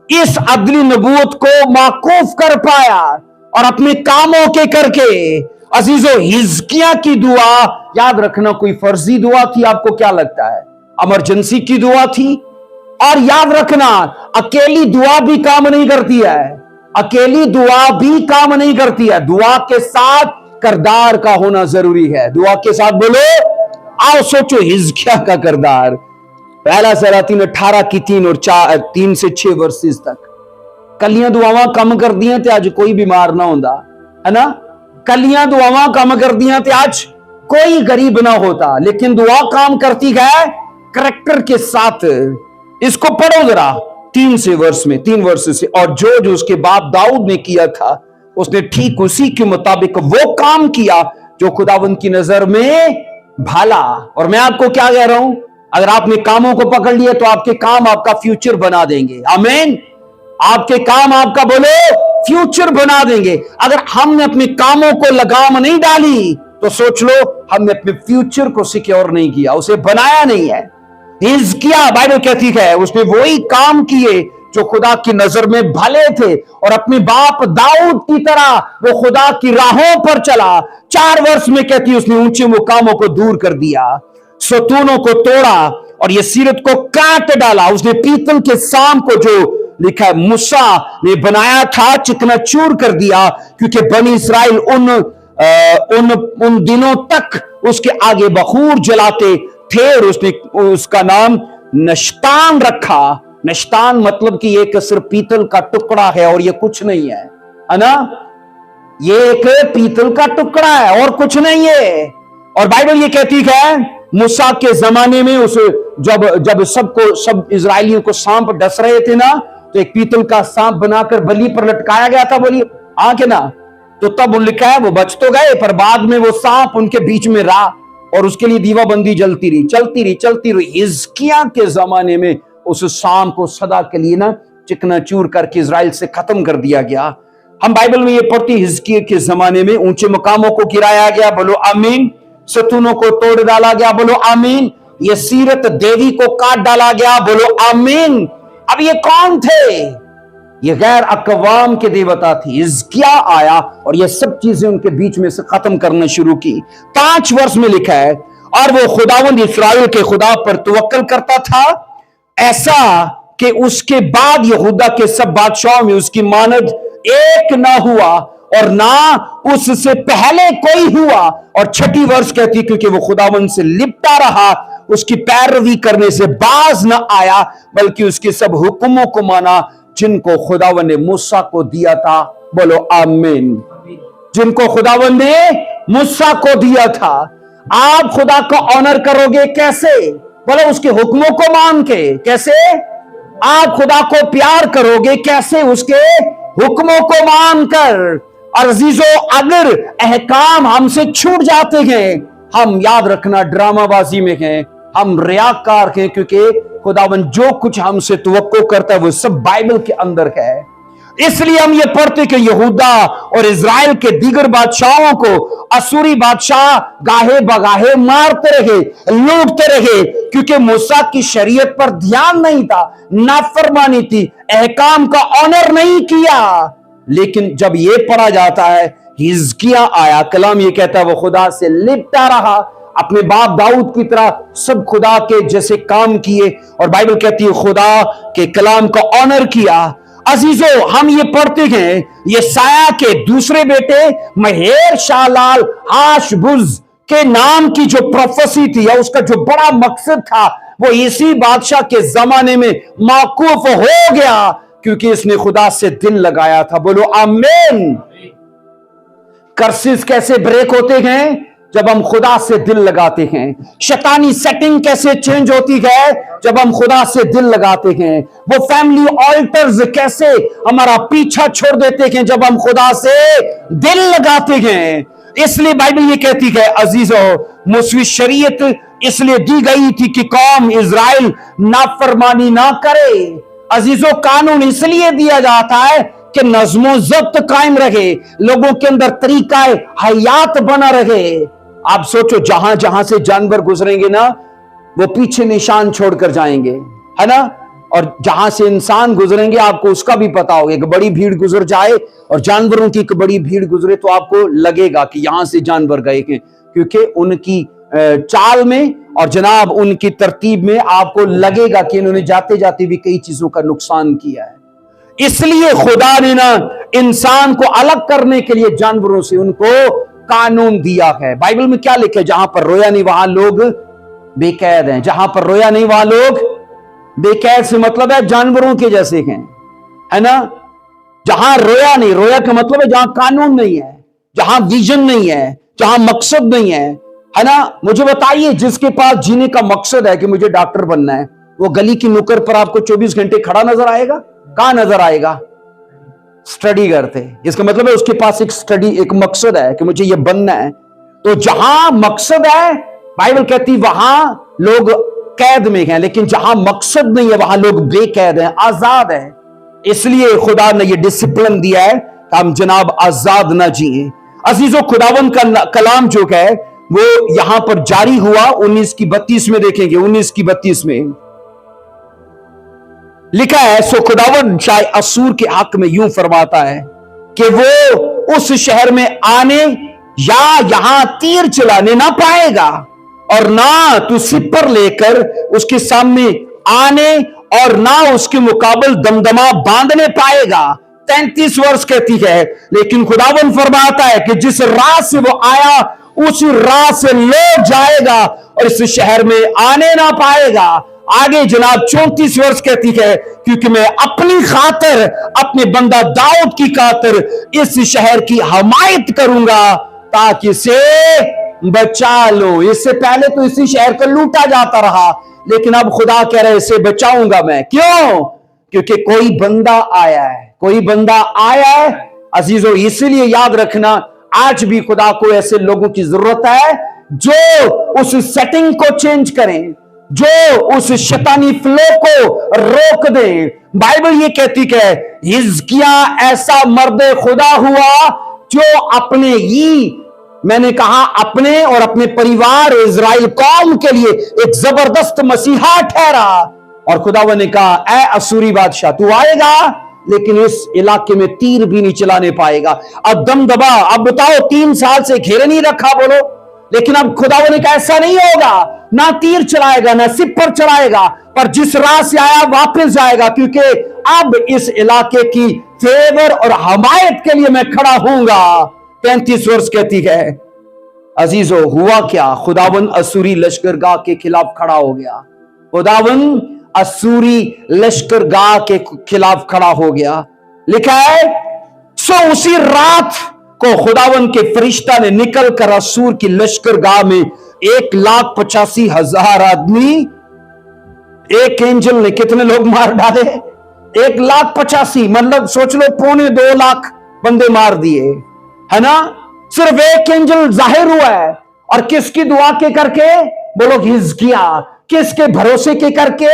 इस अदली नबूवत को माकूफ कर पाया और अपने कामों के करके। अजीजों, हिजकिया की दुआ, याद रखना, कोई फर्जी दुआ थी? आपको क्या लगता है? इमरजेंसी की दुआ थी। और याद रखना, अकेली दुआ भी काम नहीं करती है। अकेली दुआ भी काम नहीं करती है। दुआ के साथ करदार का होना जरूरी है। दुआ के साथ बोलो, आओ सोचो हिजकिया का करदार। पहला सलातीन 18 की 3 और 3 से 6 वर्सेस तक। कलियां दुआवां कम कर दियां ते आज कोई बीमार ना होता, है ना? कलियां दुआवां कम कर दियां ते आज कोई गरीब ना होता। लेकिन दुआ काम करती है करैक्टर के साथ। इसको पढ़ो जरा 3 वर्ष से। और जो उसके बाप दाऊद ने किया था, उसने ठीक उसी के मुताबिक वो काम किया जो खुदावंद की नजर में भाला। और मैं आपको क्या कह रहा हूं, अगर आपने कामों को पकड़ लिया तो आपके काम आपका फ्यूचर बना देंगे। आमीन। आपके काम आपका, बोलो, फ्यूचर बना देंगे। अगर हमने अपने कामों को लगाम नहीं डाली तो सोच लो हमने अपने फ्यूचर को सिक्योर नहीं किया, उसे बनाया नहीं है। हिजकिया, बाइबल कहती है, उसने वही काम किए जो खुदा की नजर में भले थे, और अपने बाप दाऊद की तरह वो खुदा की राहों पर चला। 4 वर्ष में कहती है उसने ऊंचे मुकामों को दूर कर दिया, सतूनों को तोड़ा और ये सीरत को काट डाला। उसने पीतल के सांप को, जो लिखा है मूसा ने बनाया था, चिकनाचूर कर दिया, क्योंकि बनी इस्राएल उन दिनों तक उसके आगे बखूर जलाते थे। और उसने उसका नाम नश्तान रखा। नश्तान मतलब कि एक सिर्फ पीतल का टुकड़ा है और ये कुछ नहीं है, है ना? ये एक पीतल का टुकड़ा है और कुछ नहीं है। और बाइबल ये कहती है मूसा के जमाने में उस जब सब इजरायलियों को सांप डस रहे थे ना, तो एक पीतल का सांप बनाकर बलि पर लटकाया गया था। बोलिए हाँ के ना? तो तब लिखा है वो बच तो गए, पर बाद में वो सांप उनके बीच में रहा और उसके लिए दीवाबंदी चलती रही। हिजकिया के जमाने में उस सांप को सदा के लिए ना चिकनाचूर करके इजराइल से खत्म कर दिया गया। हम बाइबल में ये पढ़ते, हिजकिया के जमाने में ऊंचे मुकामों को गिराया गया, बोलो आमीन। सतूनों को तोड़ डाला गया, बोलो आमीन। ये सीरत देवी को काट डाला गया, बोलो आमीन। अब ये कौन थे? ये गैर अकवाम के देवता थे। हिजकिया आया और ये सब चीजें उनके बीच में से खत्म करना शुरू की। 5 वर्ष में लिखा है, और वो खुदावंद इस्राएल के खुदा पर तवक्कल करता था, ऐसा कि उसके बाद यहूदा के सब बादशाहों में उसकी मानद एक ना हुआ और ना उससे पहले कोई हुआ। और 6 वर्ष कहती, क्योंकि वो खुदावंद से लिपटा रहा, उसकी पैरवी करने से बाज न आया, बल्कि उसके सब हुक्मों को माना जिनको खुदावंद ने मूसा को दिया था। बोलो आमीन। जिनको खुदावंद ने मूसा को दिया था। आप खुदा को ऑनर करोगे कैसे? बोलो उसके हुक्मों को मान के। कैसे? आप खुदा को प्यार करोगे कैसे? उसके हुक्मों को मानकर। और अजीजों, अगर अहकाम हमसे छूट जाते हैं, हम याद रखना ड्रामाबाजी में हैं, हम रियाकार हैं, क्योंकि खुदावन जो कुछ हमसे तवक्को करता है वो सब बाइबल के अंदर है। इसलिए हम ये पढ़ते कि यहूदा और इजराइल के दीगर बादशाहों को असुरी बादशाह गाहे बगाहे मारते रहे, लूटते रहे, क्योंकि मूसा की शरीयत पर ध्यान नहीं था, नाफरमानी थी, अहकाम का ऑनर नहीं किया। लेकिन जब ये पढ़ा जाता है हिजकिया आया, कलाम ये कहता है वो खुदा से लिपटा रहा, अपने बाप दाऊद की तरह सब खुदा के जैसे काम किए, और बाइबल कहती है खुदा के कलाम का ऑनर किया। अजीजों, हम ये पढ़ते हैं यशायाह के दूसरे बेटे महेर शालाल हाशबुज के नाम की जो प्रोफेसी थी, या उसका जो बड़ा मकसद था, वो इसी बादशाह के जमाने में माकूफ हो गया, क्योंकि इसने खुदा से दिल लगाया था। बोलो आमीन। कर्सिस कैसे ब्रेक होते हैं? जब हम खुदा से दिल लगाते हैं। शैतानी सेटिंग कैसे चेंज होती है जब हम खुदा से दिल लगाते हैं। वो फैमिली ऑल्टर्स कैसे हमारा पीछा छोड़ देते हैं जब हम खुदा से दिल लगाते हैं। इसलिए बाइबल ये कहती है अजीजों, मूसवी शरीयत इसलिए दी गई थी कि कौम इज़राइल नाफरमानी ना करे। अजीजों, कानून इसलिए दिया जाता है कि नज़्मो ज़ब्त कायम रहे, लोगों के अंदर तरीका हयात बना रहे। आप सोचो, जहां जहां से जानवर गुजरेंगे ना, वो पीछे निशान छोड़कर जाएंगे, है ना। और जहां से इंसान गुजरेंगे, आपको उसका भी पता होगा। एक बड़ी भीड़ गुजर जाए और जानवरों की एक बड़ी भीड़ गुजरे तो आपको लगेगा कि यहां से जानवर गए हैं, क्योंकि उनकी चाल में और जनाब उनकी तरतीब में आपको लगेगा कि इन्होंने जाते जाते भी कई चीजों का नुकसान किया है। इसलिए खुदा ने ना इंसान को अलग करने के लिए जानवरों से उनको कानून दिया है। बाइबल में क्या लिखा है? जहां पर रोया नहीं वहां लोग बेकैद हैं। जहां पर रोया नहीं वहां लोग बेकैद से मतलब है जानवरों के जैसे हैं, है ना। जहां रोया नहीं, रोया का मतलब है जहां कानून नहीं है, जहां विजन नहीं है, जहां मकसद नहीं है ना। मुझे बताइए, जिसके पास जीने का मकसद है कि मुझे डॉक्टर बनना है, वो गली की नुक्कड़ पर आपको 24 घंटे खड़ा नजर आएगा? कहां नजर आएगा? स्टडी करते। इसका मतलब है उसके पास एक स्टडी, एक मकसद है कि मुझे ये बनना है। तो जहां मकसद है, बाइबल कहती वहां लोग कैद में हैं, लेकिन जहां मकसद नहीं है वहां लोग बेकैद हैं, आजाद हैं। इसलिए खुदा ने ये डिसिप्लिन दिया है कि हम जनाब आजाद ना जिए। अजीजों, खुदावन का कलाम जो है वो यहां पर जारी हुआ 19:32 में। देखेंगे 19:32 में लिखा है, सो खुदावन शायद असूर के हक में यूं फरमाता है कि वो उस शहर में आने या यहां तीर चलाने ना पाएगा, और ना तू सिपर लेकर उसके सामने आने और ना उसके मुकाबल दमदमा बांधने पाएगा। 33 वर्ष कहती है, लेकिन खुदावन फरमाता है कि जिस राह से वो आया उसी राह से लौट जाएगा और इस शहर में आने ना पाएगा। आगे जनाब 34 वर्ष कहती है, क्योंकि मैं अपनी खातिर, अपने बंदा दाऊद की खातिर इस शहर की हमायत करूंगा ताकि इसे बचा लो। इससे पहले तो इसी शहर को लूटा जाता रहा, लेकिन अब खुदा कह रहे इसे बचाऊंगा मैं। क्यों? क्योंकि कोई बंदा आया है, कोई बंदा आया है। अजीजों, इसीलिए याद रखना, आज भी खुदा को ऐसे लोगों की जरूरत है जो उस सेटिंग को चेंज करें, जो उस शैतानी फ्लो को रोक दे। बाइबल ये कहती है हिजकिया ऐसा मर्द खुदा हुआ जो अपने ही, मैंने कहा अपने और अपने परिवार इज़राइल कौम के लिए एक जबरदस्त मसीहा ठहरा। और खुदावन ने कहा, ऐ असूरी बादशाह, तू आएगा लेकिन इस इलाके में तीर भी नहीं चलाने पाएगा। अब दम दबा, अब बताओ 3 साल से घेरे नहीं रखा, बोलो। लेकिन अब खुदावन ने कहा ऐसा नहीं होगा, ना तीर चलाएगा ना सिपर चलाएगा, पर जिस राह से आया वापस जाएगा, क्योंकि अब इस इलाके की फेवर और हमायत के लिए मैं खड़ा हूंगा। 35 वर्ष कहती है। अजीजों, हुआ क्या? खुदावन असूरी लश्करगाह के खिलाफ खड़ा हो गया। खुदावन असूरी लश्करगाह के खिलाफ खड़ा हो गया। लिखा है, सो उसी रात को खुदावन के फरिश्ता ने निकल कर असूर की लश्करगाह में 1,85,000 आदमी, एक एंजल ने कितने लोग मार डाले? 1,85,000, मतलब सोच लो 2.25 लाख बंदे मार दिए, है ना। सिर्फ एक एंजल जाहिर हुआ है, और किसकी दुआ के करके? बोलो हिजकिया। किसके भरोसे के करके?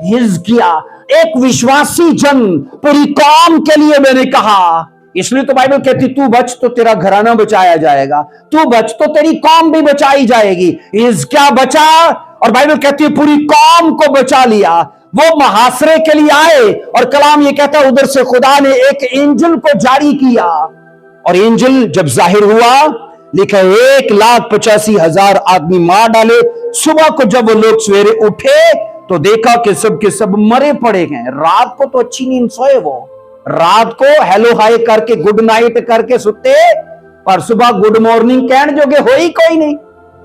हिजकिया। एक विश्वासी जन, पूरी कौम के लिए मैंने कहा। इसलिए तो बाइबल कहती तू बच तो तेरा घराना बचाया जाएगा, तू बच तो तेरी कौम भी बचाई जाएगी। हिजकिया बचा, और बाइबल कहती है पूरी कौम को बचा लिया। वो मुहासरे के लिए आए, और कलाम ये कहता है उधर से खुदा ने एक एंजल को जारी किया, और एंजल जब जाहिर हुआ, लिखा 1,85,000 आदमी मार डाले। सुबह को जब वो लोग सवेरे उठे तो देखा कि सब के सब मरे पड़े हैं। रात को तो अच्छी नींद सोए, वो रात को हेलो हाय करके गुड नाइट करके सुते, पर सुबह गुड मॉर्निंग कहने जोगे हो ही कोई नहीं,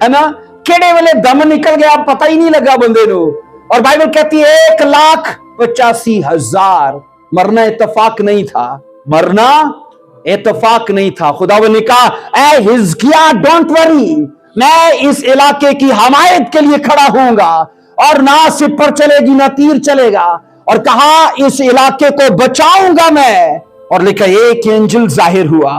है ना। केड़े वेले दम निकल गया पता ही नहीं लगा बंदे नो। और बाइबल कहती है 1,85,000 मरना इत्तेफाक नहीं था, मरना इत्तेफाक नहीं था। खुदावन ने कहा, ए हिजकिया डोंट वरी, मैं इस इलाके की हमायत के लिए खड़ा होऊंगा, और ना सिपर चलेगी ना तीर चलेगा, और कहा इस इलाके को बचाऊंगा मैं। और लिखा एक एंजल जाहिर हुआ।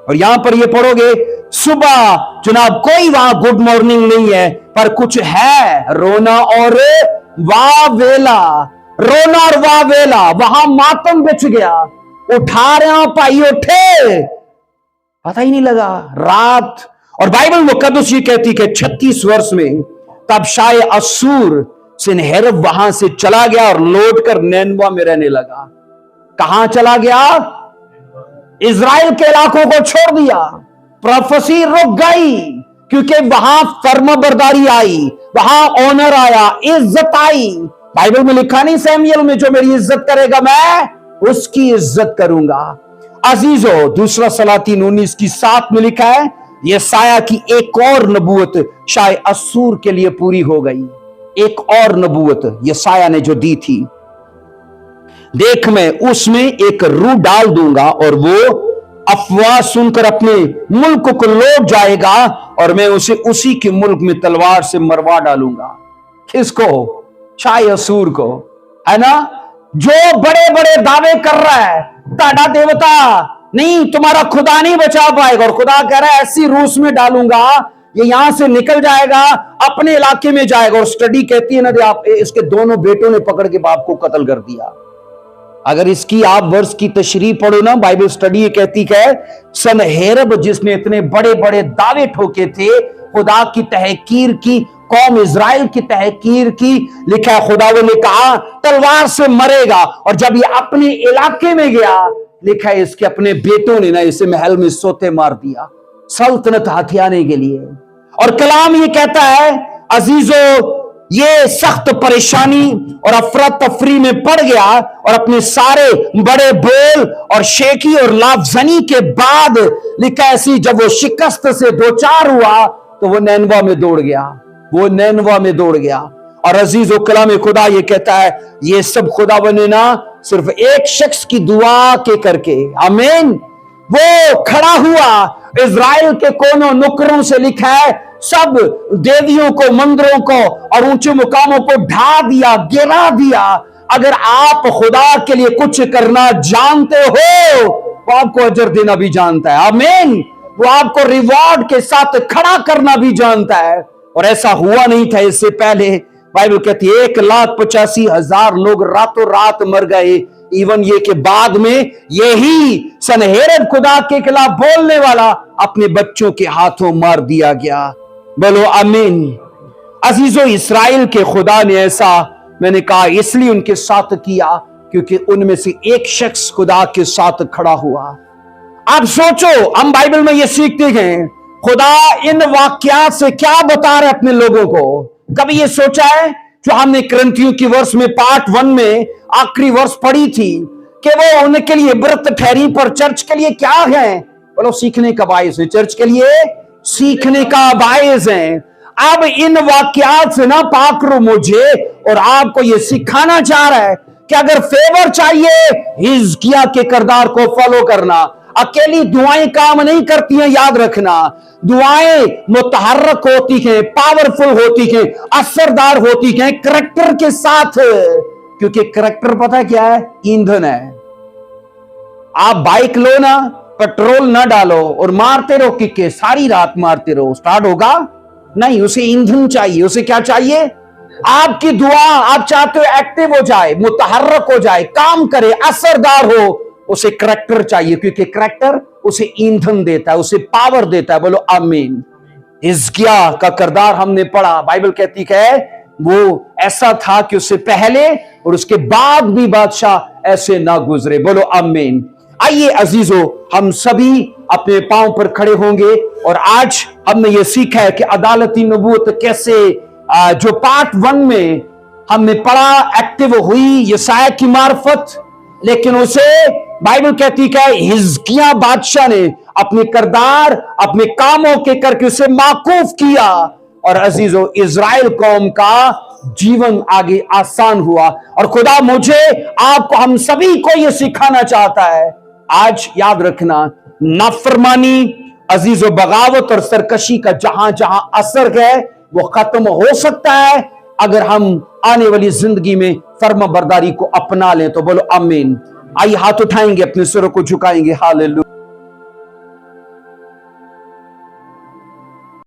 और यहां पर ये पढ़ोगे, सुबह जनाब कोई वहां गुड मॉर्निंग नहीं है, पर कुछ है रोना और वावेला। रोना और वावेला, वहां मातम बिछ गया। उठा रहे हो भाई, उठे, पता ही नहीं लगा रात। और बाइबल मुकद्दस ये कहती कि 36 वर्ष में तब शायद असूर सनहेरब वहां से चला गया और लौट कर नैनवा में रहने लगा। कहां चला गया? इजराइल के इलाकों को छोड़ दिया। प्रोफेसी रुक गई, क्योंकि वहां फर्माबरदारी आई, वहां ऑनर आया, इज्जत आई। बाइबल में लिखा नहीं सैमुएल में, जो मेरी इज्जत करेगा मैं उसकी इज्जत करूंगा। अजीजो, दूसरा सलातीन 19 की 7 में लिखा है, यशायाह की एक और नबूवत शायद असूर के लिए पूरी हो गई। एक और नबूवत यशायाह ने जो दी थी, देख मैं उसमें एक रूह डाल दूंगा और वो अफवाह सुनकर अपने मुल्क को लौट जाएगा, और मैं उसे उसी के मुल्क में तलवार से मरवा डालूंगा। किसको? शायद असूर को, है ना, जो बड़े बड़े दावे कर रहा है, ताड़ा देवता नहीं, तुम्हारा खुदा नहीं बचा पाएगा। और खुदा कह रहा है ऐसी रूस में डालूंगा, ये यहां से निकल जाएगा, अपने इलाके में जाएगा। और स्टडी कहती है ना, आप इसके दोनों बेटों ने पकड़ के बाप को कत्ल कर दिया। अगर इसकी आप वर्ष की तशरीह पढ़ो ना, बाइबल स्टडी ये कहती है सनहेरब जिसने इतने बड़े बड़े दावे ठोके थे, खुदा की तहकीर की, कौम इजराइल की तहकीर की, लिखा है खुदावंद ने कहा तलवार से मरेगा। और जब ये अपने इलाके में गया, लिखा है इसके अपने बेटों ने ना इसे महल में सोते मार दिया, सल्तनत हथियाने के लिए। और कलाम ये कहता है अजीजों, ये सख्त परेशानी और अफरा तफरी में पड़ गया, और अपने सारे बड़े बोल और शेखी और लाफजनी के बाद लिखा ऐसी जब वो शिकस्त से दो चार हुआ, तो वो नैनवा में दौड़ गया, वो नैनवा में दौड़ गया। और अजीज व कलाम खुदा ये कहता है, ये सब खुदावंद ने ना सिर्फ एक शख्स की दुआ के करके, आमीन, वो खड़ा हुआ इजराइल के कोनों नुकरों से, लिखा है सब देवियों को, मंदिरों को और ऊंचे मुकामों को ढा दिया, गिरा दिया। अगर आप खुदा के लिए कुछ करना जानते हो, वो आपको अजर देना भी जानता है, आमीन, वो आपको रिवॉर्ड के साथ खड़ा करना भी जानता है। और ऐसा हुआ नहीं था इससे पहले। बाइबल कहती है 1,85,000 लोग रातों रात मर गए। इवन ये के बाद में यही सनहेरब खुदा के खिलाफ बोलने वाला अपने बच्चों के हाथों मार दिया गया। बोलो आमीन। अजीजों, इस्राएल के खुदा ने ऐसा, मैंने कहा, इसलिए उनके साथ किया क्योंकि उनमें से एक शख्स खुदा के साथ खड़ा हुआ। आप सोचो, हम बाइबल में ये सीखते हैं खुदा इन वाक्यात से क्या बता रहे अपने लोगों को। कभी ये सोचा है, जो हमने करंथियों की वर्ष में पार्ट 1 में आखिरी वर्ष पढ़ी थी, कि वो उनके लिए व्रत ठहरी, पर चर्च के लिए क्या है? बोलो सीखने का बायस है, चर्च के लिए सीखने का बायस है। अब इन वाक्यात से ना पाकरो मुझे और आपको ये सिखाना चाह रहा है कि अगर फेवर चाहिए, हिजकिय्याह के किरदार को फॉलो करना। अकेली दुआएं काम नहीं करती हैं, याद रखना। दुआएं मुतहर्रक होती हैं, पावरफुल होती हैं, असरदार होती हैं करैक्टर के साथ, क्योंकि करैक्टर पता क्या है? ईंधन है। आप बाइक लो ना, पेट्रोल ना डालो और मारते रहो किक्के, सारी रात मारते रहो, स्टार्ट होगा नहीं। उसे ईंधन चाहिए। उसे क्या चाहिए? आपकी दुआ, आप चाहते हो एक्टिव हो जाए, मुतहर्रक हो जाए, काम करे, असरदार हो, उसे करैक्टर चाहिए, क्योंकि करैक्टर उसे ईंधन देता है, उसे पावर देता है। बोलो आमीन। हिजकिय्याह का किरदार हमने पढ़ा। बाइबल कहती है वो ऐसा था कि उससे पहले और उसके बाद भी बादशाह ऐसे ना गुजरे। बोलो आमीन। आइए अजीजों, हम सभी अपने पांव पर खड़े होंगे और आज हमने ये सीखा है कि अदालती नबूवत कैसे, जो पार्ट 1 में हमने पढ़ा, एक्टिव हुई यशायाह की मार्फत, लेकिन उसे बाइबल कहती है हिजकिय्याह बादशाह ने अपने किरदार, अपने कामों के करके उसे माकूफ किया, और अजीजों इजराइल कौम का जीवन आगे आसान हुआ। और खुदा मुझे, आपको, हम सभी को यह सिखाना चाहता है। आज याद रखना, नाफरमानी, अजीज बगावत और सरकशी का जहां जहां असर है वो खत्म हो सकता है अगर हम आने वाली जिंदगी में फर्मा बरदारी को अपना लें। तो बोलो आमीन। आइए हाथ उठाएंगे, अपने सिरों को झुकाएंगे। हालेलुया।